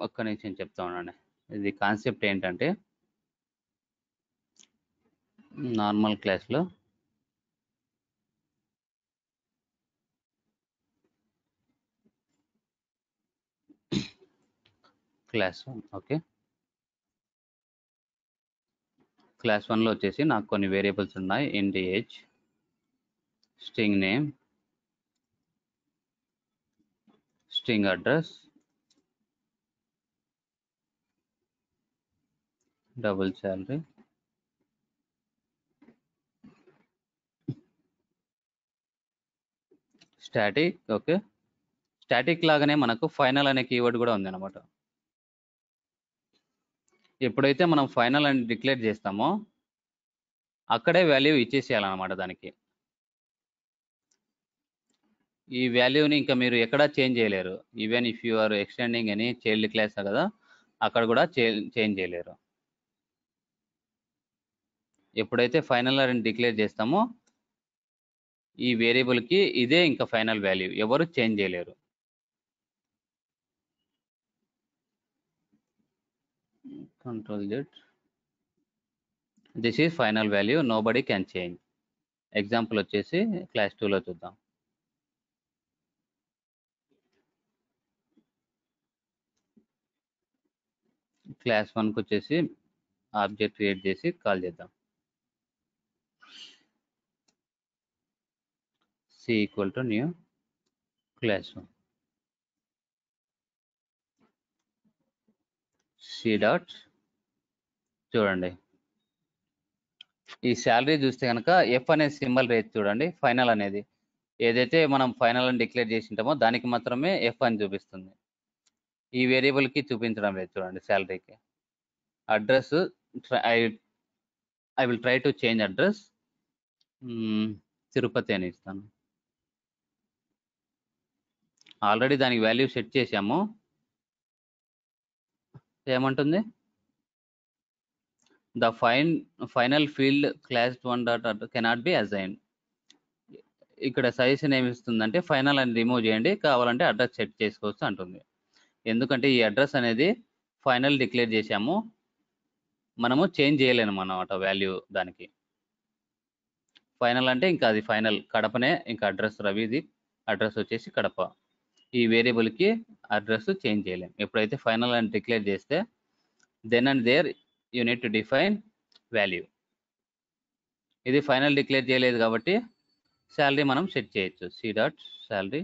Speaker 2: ఒక్క నిమిషం చెప్తా ఉండండి. ఇది కాన్సెప్ట్ ఏంటంటే, నార్మల్ క్లాస్లో క్లాస్ 1, ఓకే, క్లాస్ 1లో వచ్చేసి నాకు కొన్ని వేరియబుల్స్ ఉన్నాయి. ఇంట్ age, string name, string address, double salary, static. Okay, static లాగానే మనకు ఫైనల్ అనే కీవర్డ్ కూడా ఉంది అనమాట. ఎప్పుడైతే మనం ఫైనల్ అని డిక్లేర్ చేస్తామో అక్కడే వాల్యూ ఇచ్చేసేయాలన్నమాట దానికి. ఈ వాల్యూని ఇంకా మీరు ఎక్కడా చేంజ్ చేయలేరు. Even if you are extending అని చైల్డ్ క్లాస్ కదా, అక్కడ కూడా చేంజ్ చేయలేరు. ఎప్పుడైతే ఫైనల్ అని డిక్లేర్ చేస్తామో ఈ వేరియబుల్కి ఇదే ఇంకా ఫైనల్ వాల్యూ, ఎవరు చేంజ్ చేయలేరు. Control Z, this is final value, nobody can change. Example వచ్చేసి క్లాస్ 2లో చూద్దాం. క్లాస్ 1కి వచ్చేసి ఆబ్జెక్ట్ క్రియేట్ చేసి కాల్ చేద్దాం. C equal to new class 1, C dot చూడండి ఈ శాలరీ చూస్తే కనుక ఎఫ్ అనే సింబల్ రేట్ చూడండి, ఫైనల్ అనేది ఏదైతే మనం ఫైనల్ అని డిక్లేర్ చేసింటామో దానికి మాత్రమే ఎఫ్ అని చూపిస్తుంది, ఈ వేరియబుల్ కి చూపించడం లేదు చూడండి. శాలరీకి address I will try to change address, Tirupati అని ఇస్తాను. ఆల్రెడీ దానికి వాల్యూ సెట్ చేసాము. ఏమంటుంది, the final field class 1 cannot be assign. ఇక్కడ సజెషన్ ఏమి ఇస్తుందంటే ఫైనల్ అని రిమూవ్ చేయండి, కావాలంటే అడ్రస్ సెట్ చేసుకోవచ్చు అంటుంది. ఎందుకంటే ఈ అడ్రస్ అనేది ఫైనల్ డిక్లేర్ చేసాము, మనము చేంజ్ చేయలేము అన్నమాట వాల్యూ దానికి. ఫైనల్ అంటే ఇంకా అది ఫైనల్ కడపనే, ఇంకా అడ్రస్ రవిది అడ్రస్ వచ్చేసి కడప. ఈ వేరియబుల్కి అడ్రస్ చేంజ్ చేయలేము. ఎప్పుడైతే ఫైనల్ అని డిక్లేర్ చేస్తే then and there you need to define value. ఇది ఫైనల్ డిక్లేర్ చేయలేదు కాబట్టి శాలరీ మనం సెట్ చేయొచ్చు. C dot salary,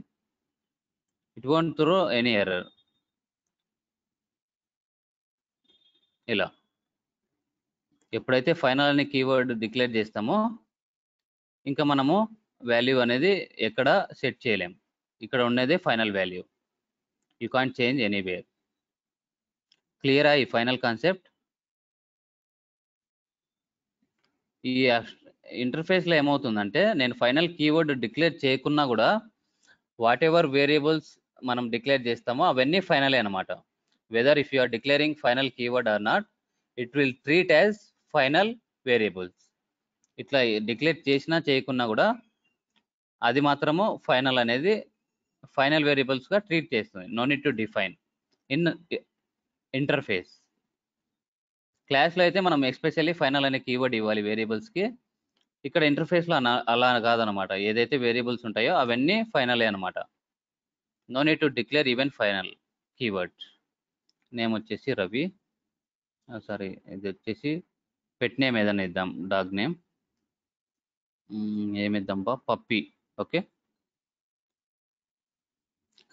Speaker 2: it won't throw any error. ఇలా ఎప్పుడైతే ఫైనల్ అనే కీవర్డ్ డిక్లేర్ చేస్తామో ఇంకా మనము వాల్యూ అనేది ఎక్కడ సెట్ చేయలేం, ఇక్కడ ఉన్నదే final value, you can't change anywhere. క్లియరా ఈ ఫైనల్ కాన్సెప్ట్? ఈ ఇంటర్ఫేస్లో ఏమవుతుందంటే నేను ఫైనల్ కీవర్డ్ డిక్లేర్ చేయకున్నా కూడా వాట్ ఎవర్ వేరియబుల్స్ మనం డిక్లేర్ చేస్తామో అవన్నీ ఫైనలే అనమాట. Whether if you are declaring final keyword or not, it will treat as final variables. ఇట్లా డిక్లేర్ చేసినా చేయకున్నా కూడా అది మాత్రము ఫైనల్ అనేది ఫైనల్ వేరియబుల్స్గా ట్రీట్ చేస్తుంది. No need to define in interface. క్లాస్లో అయితే మనం ఎస్పెషల్లీ ఫైనల్ అనే కీవర్డ్ ఇవ్వాలి వేరియబుల్స్కి. ఇక్కడ ఇంటర్ఫేస్లో అలా కాదనమాట, ఏదైతే వేరియబుల్స్ ఉంటాయో అవన్నీ ఫైనలే అనమాట. No need to declare even final keyword. Name వచ్చేసి రవి, సారీ ఇది వచ్చేసి పెట్ నేమ్ ఏదైనా ఇద్దాం, డాగ్ నేమ్ ఏమిద్దాం బా, పప్పి. ఓకే,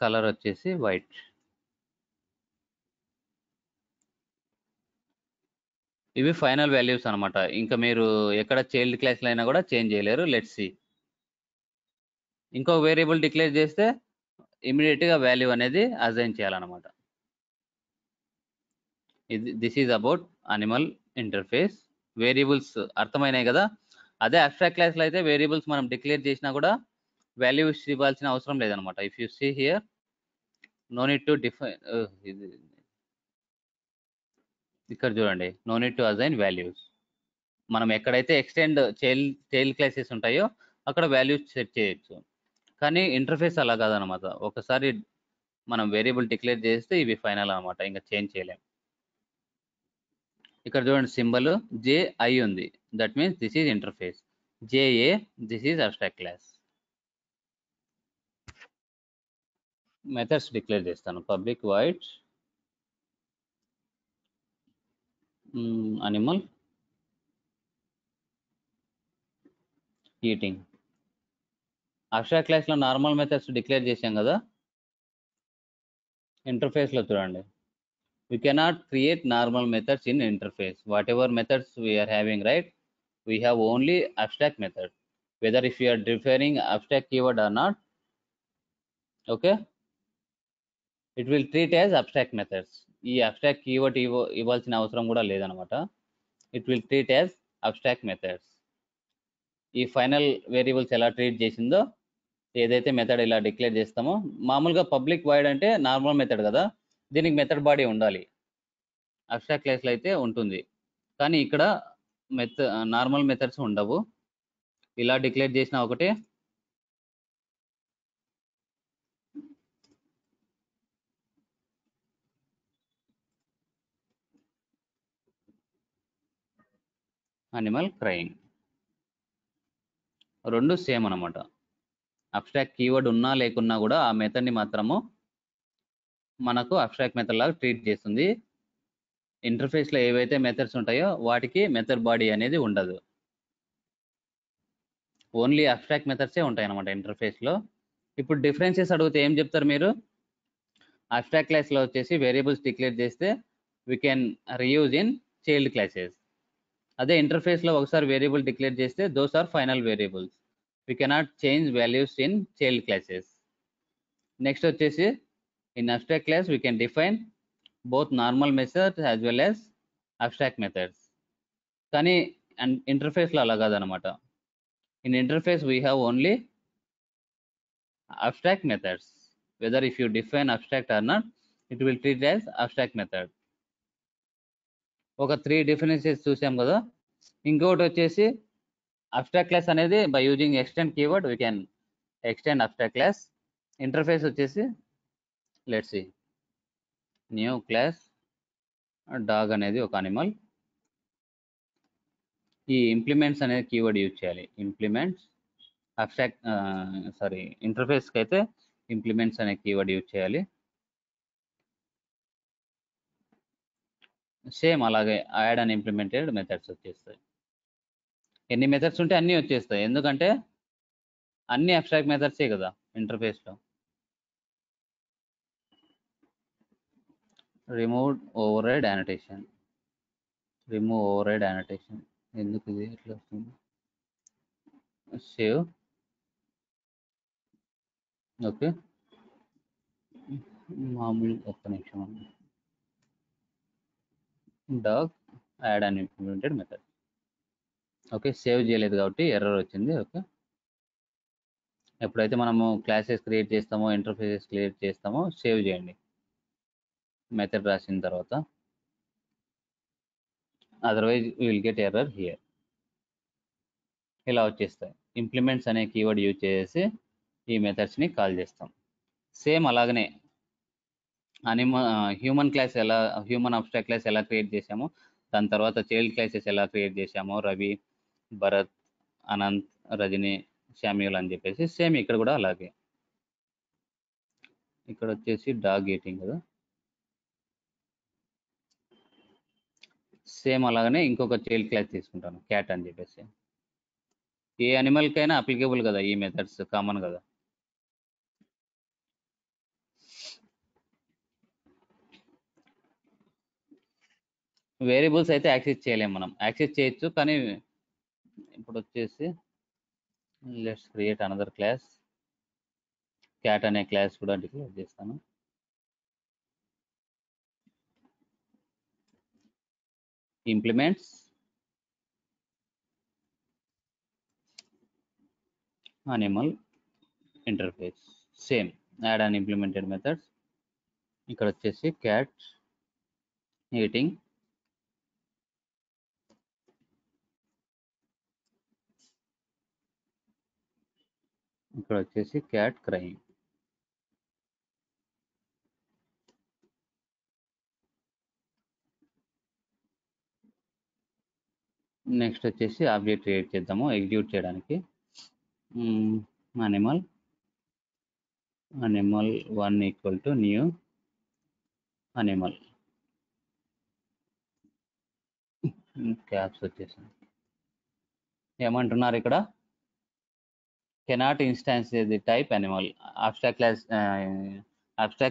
Speaker 2: కలర్ వచ్చేసి వైట్. ఇవి ఫైనల్ వాల్యూస్ అనమాట. ఇంకా మీరు ఎక్కడ చైల్డ్ క్లాస్లో అయినా కూడా చేంజ్ చేయలేరు. లెట్స్ సి, ఇంకో వేరియబుల్ డిక్లేర్ చేస్తే ఇమీడియట్గా వాల్యూ అనేది అసైన్ చేయాలన్నమాట. This is about animal interface. Variables అర్థమైనాయి కదా. అదే అబ్స్ట్రాక్ట్ క్లాస్లో అయితే వేరియబుల్స్ మనం డిక్లేర్ చేసినా కూడా వాల్యూస్ ఇవ్వాల్సిన అవసరం లేదనమాట. If you see here, no need to define, ఇక్కడ చూడండి, no need to assign values. మనం ఎక్కడైతే ఎక్స్టెండ్ చైల్డ్ క్లాసెస్ ఉంటాయో అక్కడ వాల్యూస్ సెట్ చేయొచ్చు. కానీ ఇంటర్ఫేస్ అలా కాదనమాట. ఒకసారి మనం వేరియబుల్ డిక్లేర్ చేస్తే ఇవి ఫైనల్ అనమాట, ఇంకా చేంజ్ చేయలేం. ఇక్కడ చూడండి సింబల్ జేఐ ఉంది, that means this is interface. JA, this is abstract class. Methods declare చేస్తాను. Public void animal eating. Abstract క్లాస్లో నార్మల్ మెథడ్స్ డిక్లేర్ చేసాం కదా, ఇంటర్ఫేస్లో చూడండి, we cannot create normal methods in interface. Whatever methods we are having, right, we have only abstract method. Whether if you are defining abstract keyword or not, okay, it will treat as abstract methods. ఈ abstract keyword ఇవ్వాల్సిన అవసరం కూడా లేదనమాట. it will treat as abstract methods. ఈ final variables ఎలా treat చేసిందో, ఏదైతే method ఇలా డిక్లేర్ చేస్తామో, మామూలుగా పబ్లిక్ వాయిడ్ అంటే నార్మల్ మెథడ్ కదా, దీనికి మెథడ్ బాడీ ఉండాలి. అబ్స్ట్రాక్ట్ క్లాస్లో అయితే ఉంటుంది, కానీ ఇక్కడ నార్మల్ మెథడ్స్ ఉండవు. ఇలా డిక్లేర్ చేసిన ఒకటే, అనిమల్ క్రైయింగ్, రెండు సేమ్ అనమాట. అబ్స్ట్రాక్ట్ కీవర్డ్ ఉన్నా లేకున్నా కూడా ఆ మెథడ్ని మాత్రము మనకు అబ్స్ట్రాక్ట్ మెథడ్ లాగా ట్రీట్ చేస్తుంది. ఇంటర్ఫేస్లో ఏవైతే మెథడ్స్ ఉంటాయో వాటికి మెథడ్ బాడీ అనేది ఉండదు, ఓన్లీ అబ్స్ట్రాక్ట్ మెథడ్సే ఉంటాయి అనమాట ఇంటర్ఫేస్లో. ఇప్పుడు డిఫరెన్సెస్ అడిగితే ఏం చెప్తారు మీరు? అబ్స్ట్రాక్ట్ క్లాస్లో వచ్చేసి వేరియబుల్స్ డిక్లేర్ చేస్తే we can reuse in child classes. అదే ఇంటర్ఫేస్లో ఒకసారి వేరియబుల్ డిక్లేర్ చేస్తే those are final variables. We cannot change values in child classes. Next వచ్చేసి in abstract class we can define both normal methods as well as abstract methods. కానీ ఇంటర్ఫేస్లో అలా కాదనమాట. In interface we have only abstract methods. Whether if you define abstract or not, it will treat as abstract method. ఒక 3 differences చూసాం కదా. ఇంకొకటి వచ్చేసి abstract class అనేది by using extend keyword we can extend abstract class. Interface వచ్చేసి let's see new class dog అనేది ఒక animal. ఈ ఇంప్లిమెంట్స్ అనేది కీవర్డ్ యూజ్ చేయాలి. ఇంప్లిమెంట్స్ అబ్స్ట్రాక్ట్ ఇంటర్ఫేస్కి అయితే ఇంప్లిమెంట్స్ అనే కీవర్డ్ యూజ్ చేయాలి. సేమ్ అలాగే యాడ్ అండ్ ఇంప్లిమెంటెడ్ మెథడ్స్ వచ్చేస్తాయి. ఎన్ని మెథడ్స్ ఉంటే అన్నీ వచ్చేస్తాయి, ఎందుకంటే అన్ని అబ్స్ట్రాక్ట్ మెథడ్సే కదా ఇంటర్ఫేస్లో. Remove override annotation. Remove override annotation ఎందుకు ఇది ఎట్లా వస్తుంది? సేవ్. ఓకే, మామూలు ఒక్క నిమిషం అండి. Dog add and implemented method. Okay, save చేయలేదు కాబట్టి ఎర్రర్ వచ్చింది. ఓకే, ఎప్పుడైతే మనము క్లాసెస్ క్రియేట్ చేస్తామో ఇంటర్ఫేసెస్ క్రియేట్ చేస్తామో సేవ్ చేయండి మెథడ్ రాసిన తర్వాత. Otherwise will get error here. ఇలా వచ్చేస్తాయి. ఇంప్లిమెంట్స్ అనే కీవర్డ్ యూజ్ చేసి ఈ మెథడ్స్ని కాల్ చేస్తాం. సేమ్ అలాగనే హ్యూమన్ క్లాస్ ఎలా, హ్యూమన్ అబ్స్ట్రాక్ట్ క్లాస్ ఎలా క్రియేట్ చేసామో, దాని తర్వాత చైల్డ్ క్లాసెస్ ఎలా క్రియేట్ చేసామో, రవి, భరత్, అనంత్, రజని, శామ్యూల్ అని చెప్పేసి సేమ్ ఇక్కడ కూడా అలాగే. ఇక్కడ వచ్చేసి డాగ్ ఈటింగ్ కదా, సేమ్ అలాగనే ఇంకొక చైల్డ్ క్లాస్ తీసుకుంటాను క్యాట్ అని చెప్పేసి. ఏ అనిమల్కైనా అప్లికేబుల్ కదా ఈ మెథడ్స్, కామన్ కదా. వేరియబుల్స్ అయితే యాక్సెస్ చేయలేము మనం, యాక్సెస్ చేయొచ్చు కానీ ఇప్పుడు వచ్చేసి let's create another class. Cat అనే క్లాస్ కూడా డిక్లేర్ చేస్తాను. Implements animal interface, same add and implemented methods. ఇక్కడ వచ్చేసి క్యాట్ ఈటింగ్, ఇక్కడ వచ్చేసి క్యాట్ క్రయింగ్. నెక్స్ట్ వచ్చేసి ఆబ్జెక్ట్ క్రియేట్ చేద్దాము ఎగ్జిక్యూట్ చేయడానికి. Animal 1 equal to new animal. Caps వచ్చేసింది. ఏమంటున్నారు ఇక్కడ? Cannot instance the type animal. Abstract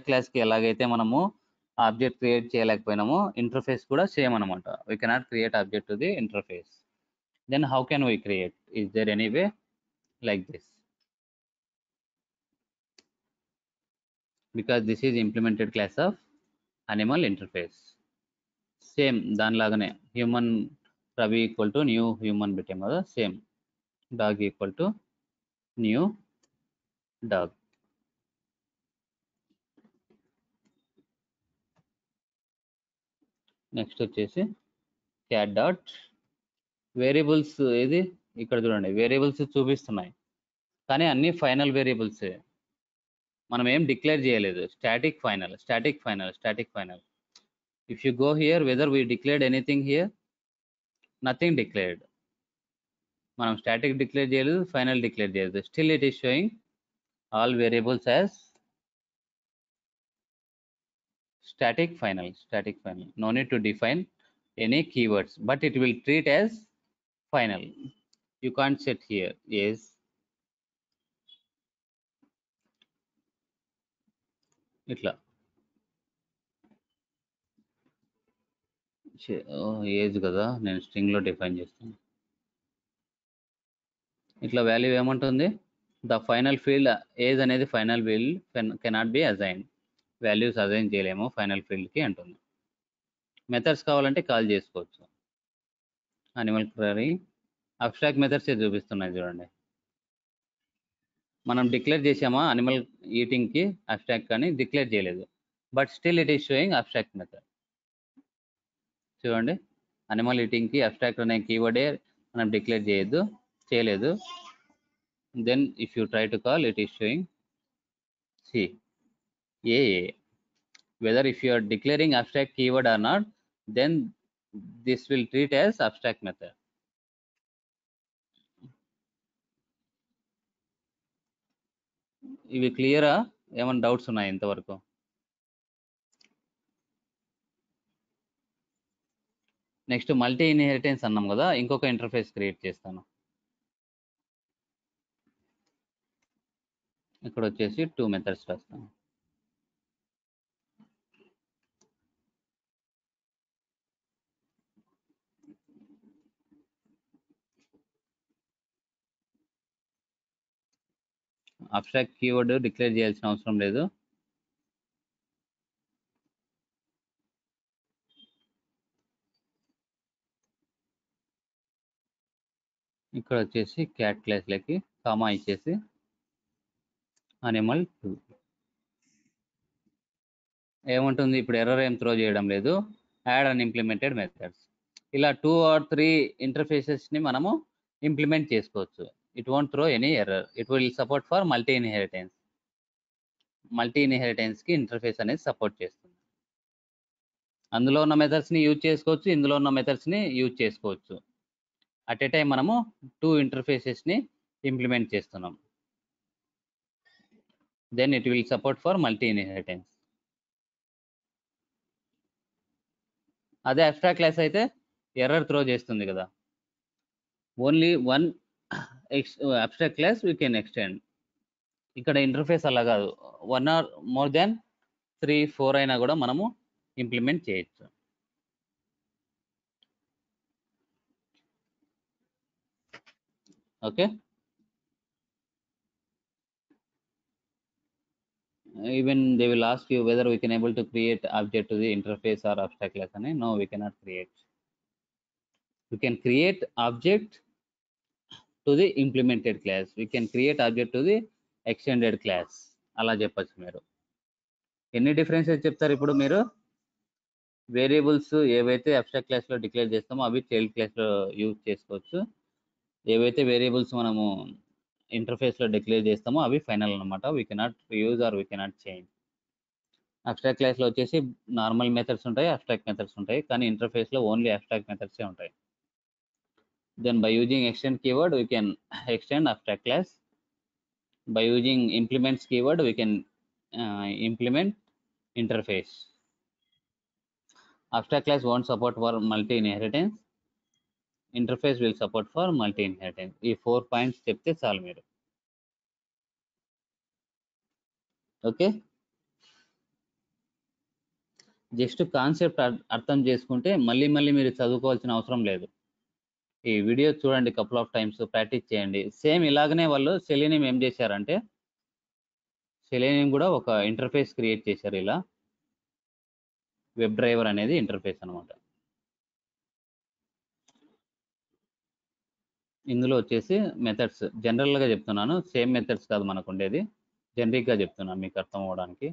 Speaker 2: క్లాస్కి ఎలాగైతే మనము ఆబ్జెక్ట్ క్రియేట్ చేయలేకపోయినామో ఇంటర్ఫేస్ కూడా సేమ్ అనమాట. We cannot create object to the interface. Then how can we create? Is there any way like this? Because this is implemented class of animal interface. Same దానిలాగానే human Ravi equal to new human పెట్టాం కదా, same dog equal to new dog. Next వచ్చేసి cat dot variables. ఇది ఇక్కడ చూడండి, variables చూపిస్తున్నాయి కానీ అన్ని ఫైనల్ వేరియబుల్సే, మనం ఏం డిక్లేర్ చేయలేదు. Static final, static final, static final. If you go here whether we declared anything here, nothing declared. మనం స్టాటిక్ డిక్లేర్ చేయలేదు, ఫైనల్ డిక్లేర్ చేయలేదు. Still it is sowing all variables as static final, static final. No need to define any keywords, but it will treat as final. You can't set here yes, itla age కదా, నేను స్ట్రింగ్లో define చేస్తాను. ఇట్లా value ఏమంటుంది, the final field age అనేది final field cannot be అజైన్, values అజైన్ చేయలేము final ఫీల్డ్కి అంటుంది. Methods కావాలంటే కాల్ చేసుకోవచ్చు. అనిమల్ క్వరీ అబ్స్ట్రాక్ట్ మెథడ్స్ చూపిస్తున్నాయి చూడండి. మనం డిక్లేర్ చేసామా అనిమల్ ఈటింగ్కి అబ్స్ట్రాక్ట్ కానీ డిక్లేర్ చేయలేదు, but still it is showing abstract method. చూడండి, అనిమల్ ఈటింగ్కి అబ్స్ట్రాక్ట్ అనే కీవర్డే మనం డిక్లేర్ చేయలేదు. Then if you try to call it is showing C A. Whether if you are declaring abstract keyword or not, then this will treat as abstract method. ఇవి క్లియరా? ఏమైనా doubts ఉన్నాయి ఇంతవరకు? నెక్స్ట్ మల్టీ ఇన్హెరిటెన్స్ అన్నాం కదా, ఇంకొక interface create చేస్తాను. ఇక్కడ వచ్చేసి 2 మెథడ్స్ రాస్తాను. అబ్స్ట్రాక్ట్ కీవర్డ్ డిక్లేర్ చేయాల్సిన అవసరం లేదు. ఇక్కడ వచ్చేసి క్యాట్ క్లాస్లకి కామా ఇచ్చేసి అనిమల్ 2 ఏముంటుంది, ఇప్పుడు ఎర్రర్ ఏం త్రో చేయడం లేదు, యాడ్ అన్ ఇంప్లిమెంటెడ్ మెథడ్స్. ఇలా 2 or 3 ఇంటర్ఫేసెస్ని మనము ఇంప్లిమెంట్ చేసుకోవచ్చు. It won't throw any error. It will support for multi inheritance. Multi ఇన్హెరిటెన్స్కి ఇంటర్ఫేస్ అనేది సపోర్ట్ చేస్తుంది. అందులో ఉన్న మెథడ్స్ని యూజ్ చేసుకోవచ్చు, ఇందులో ఉన్న మెథడ్స్ని యూజ్ చేసుకోవచ్చు. అట్ ఏ టైం మనము 2 ఇంటర్ఫేసెస్ని ఇంప్లిమెంట్ చేస్తున్నాం. Then it will support for multi inheritance. అదే అబ్స్ట్రాక్ట్ క్లాస్ అయితే ఎర్రర్ త్రో చేస్తుంది కదా. Only 1 abstract class we can extend. ఇక్కడ ఇంటర్ఫేస్ అలా కాదు, 1 or more than 3, 4 అయినా కూడా మనము ఇంప్లిమెంట్ చేయొచ్చు. Okay, even they will ask you whether we can able to create object to the interface or abstract class ani. No, we cannot create. We can create object to the implemented class, we can create object to the extended class. అలా చెప్పచ్చు. మీరు ఎన్ని differences చెప్తారు ఇప్పుడు మీరు? Variables ఏవైతే abstract క్లాస్లో declare చేస్తామో అవి చైల్డ్ క్లాస్లో యూజ్ చేసుకోవచ్చు. ఏవైతే వేరియబుల్స్ మనము ఇంటర్ఫేస్లో డిక్లేర్ చేస్తామో అవి ఫైనల్ అనమాట. We cannot use or we cannot change. Abstract క్లాస్లో వచ్చేసి నార్మల్ మెథడ్స్ ఉంటాయి, అబ్స్ట్రాక్ట్ మెథడ్స్ ఉంటాయి, కానీ ఇంటర్ఫేస్లో ఓన్లీ అబ్స్ట్రాక్ట్ మెథడ్సే ఉంటాయి. Then by using extend keyword we can extend abstract class. By using implements keyword we can implement interface. Abstract class won't support for multi inheritance. Interface will support for multi inheritance. ఈ 4 points చెప్తే చాలు మీరు. Okay, just concept అర్థం చేసుకుంటే మళ్ళీ మీరు చదువుకోవాల్సిన అవసరం లేదు. ఈ వీడియో చూడండి, కపుల్ ఆఫ్ టైమ్స్ ప్రాక్టీస్ చేయండి. సేమ్ ఇలాగనే వాళ్ళు సెలీనియం ఏం చేశారంటే, సెలీనియం కూడా ఒక ఇంటర్ఫేస్ క్రియేట్ చేశారు. ఇలా వెబ్ డ్రైవర్ అనేది ఇంటర్ఫేస్ అనమాట. ఇందులో వచ్చేసి మెథడ్స్ జనరల్గా చెప్తున్నాను, సేమ్ మెథడ్స్ కాదు మనకు ఉండేది, జనరిక్గా చెప్తున్నాను మీకు అర్థం అవ్వడానికి.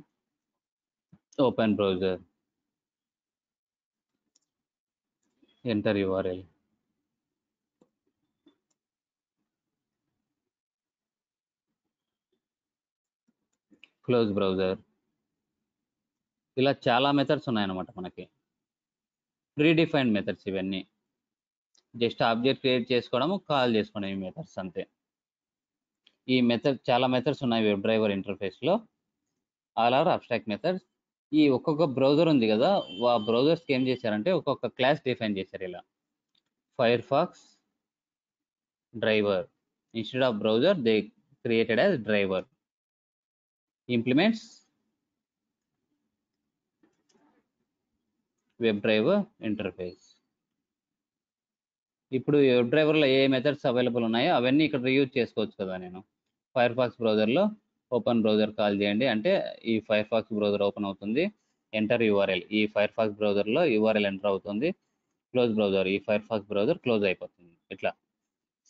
Speaker 2: Open browser, enter URL, close browser, ఇలా చాలా మెథడ్స్ ఉన్నాయన్నమాట మనకి. ప్రీడిఫైన్డ్ మెథడ్స్ ఇవన్నీ. జస్ట్ ఆబ్జెక్ట్ క్రియేట్ చేసుకోవడము, కాల్ చేసుకోవడం, ఈ మెథడ్స్ అంతే. ఈ మెథడ్ చాలా మెథడ్స్ ఉన్నాయి వెబ్ డ్రైవర్ ఇంటర్ఫేస్లో. All are abstract methods. ఈ ఒక్కొక్క బ్రౌజర్ ఉంది కదా, ఆ బ్రౌజర్స్కి ఏం చేశారంటే ఒక్కొక్క క్లాస్ డిఫైన్ చేశారు. ఇలా Firefox driver, instead of browser they created as driver. Implements web driver interface. ఇప్పుడు వెబ్ డ్రైవర్లో ఏ మెథడ్స్ అవైలబుల్ ఉన్నాయో అవన్నీ ఇక్కడ యూజ్ చేసుకోవచ్చు కదా. నేను ఫైర్ ఫాక్స్ బ్రౌజర్లో ఓపెన్ బ్రౌజర్ కాల్ చేయండి అంటే ఈ ఫైర్ ఫాక్స్ బ్రౌజర్ ఓపెన్ అవుతుంది. ఎంటర్ యూఆర్ఎల్, ఈ ఫైర్ ఫాక్స్ బ్రౌజర్లో యూఆర్ఎల్ ఎంటర్ అవుతుంది. క్లోజ్ బ్రౌజర్, ఈ ఫైర్ ఫాక్స్ బ్రౌజర్ క్లోజ్ అయిపోతుంది. ఇట్లా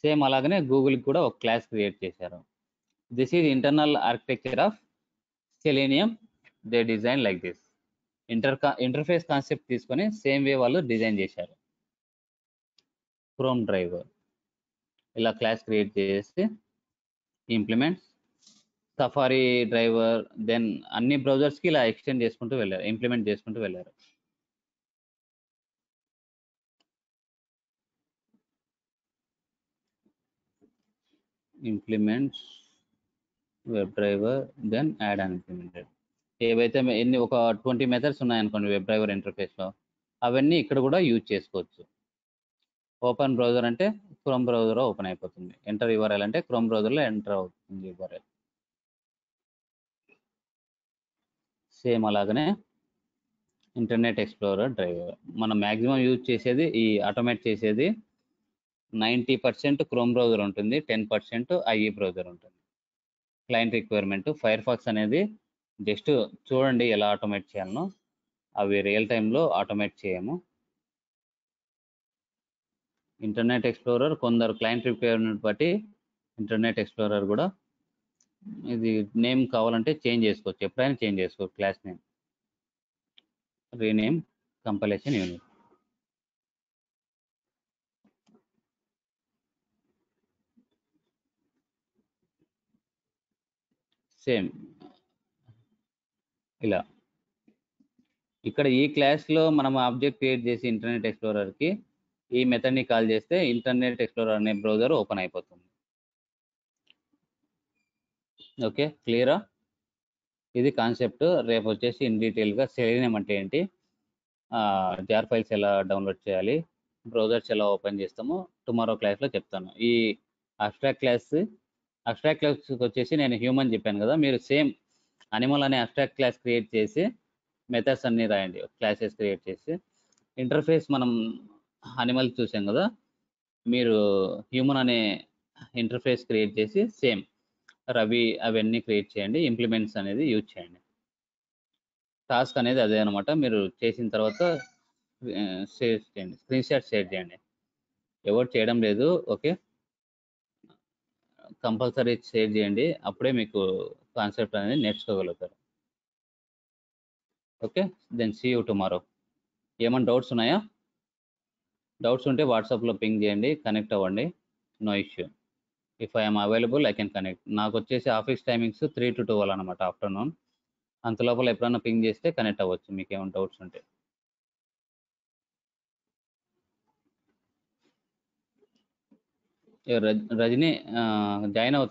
Speaker 2: సేమ్ అలాగనే గూగుల్కి కూడా ఒక క్లాస్ క్రియేట్ చేశారు. This is internal architecture of selenium. They design like this. Interface concept తీసుకొని సేమ్ వే వాళ్ళు డిజైన్ చేశారు. క్రోమ్ డ్రైవర్ ఇలా క్లాస్ క్రియేట్ చేసి ఇంప్లిమెంట్స్, సఫారీ డ్రైవర్, దెన్ అన్ని బ్రౌజర్స్కి ఇలా ఎక్స్టెండ్ చేసుకుంటూ వెళ్ళారు, ఇంప్లిమెంట్ చేసుకుంటూ వెళ్ళారు. Implements web driver, then add and implemented. ఏవైతే ఎన్ని ఒక 20 మెథడ్స్ ఉన్నాయనుకోండి వెబ్ డ్రైవర్ ఇంటర్ఫేస్లో, అవన్నీ ఇక్కడ కూడా యూజ్ చేసుకోవచ్చు. ఓపెన్ బ్రౌజర్ అంటే క్రోమ్ బ్రౌజర్ ఓపెన్ అయిపోతుంది. ఎంటర్ యూఆర్ఎల్ అంటే క్రోమ్ బ్రౌజర్లో ఎంటర్ అవుతుంది యూఆర్ఎల్. సేమ్ అలాగనే ఇంటర్నెట్ ఎక్స్ప్లోరర్ డ్రైవర్ మనం మ్యాక్సిమం యూజ్ చేసేది, ఈ ఆటోమేట్ చేసేది 90% క్రోమ్ బ్రౌజర్ ఉంటుంది, 10% ఐఈ బ్రౌజర్ ఉంటుంది. క్లయింట్ రిక్వైర్మెంట్ ఫైర్ ఫాక్స్ అనేది జస్ట్ చూడండి ఎలా ఆటోమేట్ చేయాలనో, అవి రియల్ టైంలో ఆటోమేట్ చేయము. ఇంటర్నెట్ ఎక్స్ప్లోరర్ కొందరు క్లయింట్ రిక్వైర్మెంట్ బట్టి ఇంటర్నెట్ ఎక్స్ప్లోరర్ కూడా ఇది నేమ్ కావాలంటే చేంజ్ చేసుకోవచ్చు, ఎప్పుడైనా చేంజ్ చేసుకోవచ్చు. Class name rename compilation unit. Same ఇలా ఇక్కడ ఈ క్లాస్లో మనం ఆబ్జెక్ట్ క్రియేట్ చేసి ఇంటర్నెట్ ఎక్స్ప్లోరర్కి ఈ మెథడ్ని కాల్ చేస్తే ఇంటర్నెట్ ఎక్స్ప్లోరర్ అనే బ్రౌజర్ ఓపెన్ అయిపోతుంది. ఓకే, క్లియరా? ఇది కాన్సెప్ట్. రేపు వచ్చేసి ఇన్ డీటెయిల్గా సెలీనియం అంటే ఏంటి, జార్ ఫైల్స్ ఎలా డౌన్లోడ్ చేయాలి, బ్రౌజర్స్ ఎలా ఓపెన్ చేస్తామో టుమారో క్లాస్లో చెప్తాను. ఈ అబ్స్ట్రాక్ట్ క్లాస్కి వచ్చేసి నేను హ్యూమన్ చెప్పాను కదా, మీరు సేమ్ అనిమల్ అనే అబ్స్ట్రాక్ట్ క్లాస్ క్రియేట్ చేసి మెథడ్స్ అన్నీ రాయండి, క్లాసెస్ క్రియేట్ చేసి. ఇంటర్ఫేస్ మనం అనిమల్ చూసాం కదా, మీరు హ్యూమన్ అనే ఇంటర్ఫేస్ క్రియేట్ చేసి సేమ్ రవి అవన్నీ క్రియేట్ చేయండి. ఇంప్లిమెంట్స్ అనేది యూజ్ చేయండి. టాస్క్ అనేది అదే అనమాట. మీరు చేసిన తర్వాత షేర్ చేయండి, స్క్రీన్ షాట్ షేర్ చేయండి. ఎవరు చేయడం లేదు, ఓకే, కంపల్సరీ షేర్ చేయండి, అప్పుడే మీకు కాన్సెప్ట్ అనేది నేర్చుకోగలుగుతారు. Okay, then see you tomorrow. ఏమైనా డౌట్స్ ఉన్నాయా? డౌట్స్ ఉంటే వాట్సాప్లో పింగ్ చేయండి, కనెక్ట్ అవ్వండి, no issue. If I'm available I can connect. నాకు వచ్చేసి ఆఫీస్ టైమింగ్స్ 3 to 12 అనమాట, ఆఫ్టర్నూన్. అంత లోపల ఎప్పుడన్నా పింగ్ చేస్తే కనెక్ట్ అవ్వచ్చు మీకు ఏమైనా డౌట్స్ ఉంటే. రజనీ జాయిన్ అవుతారు.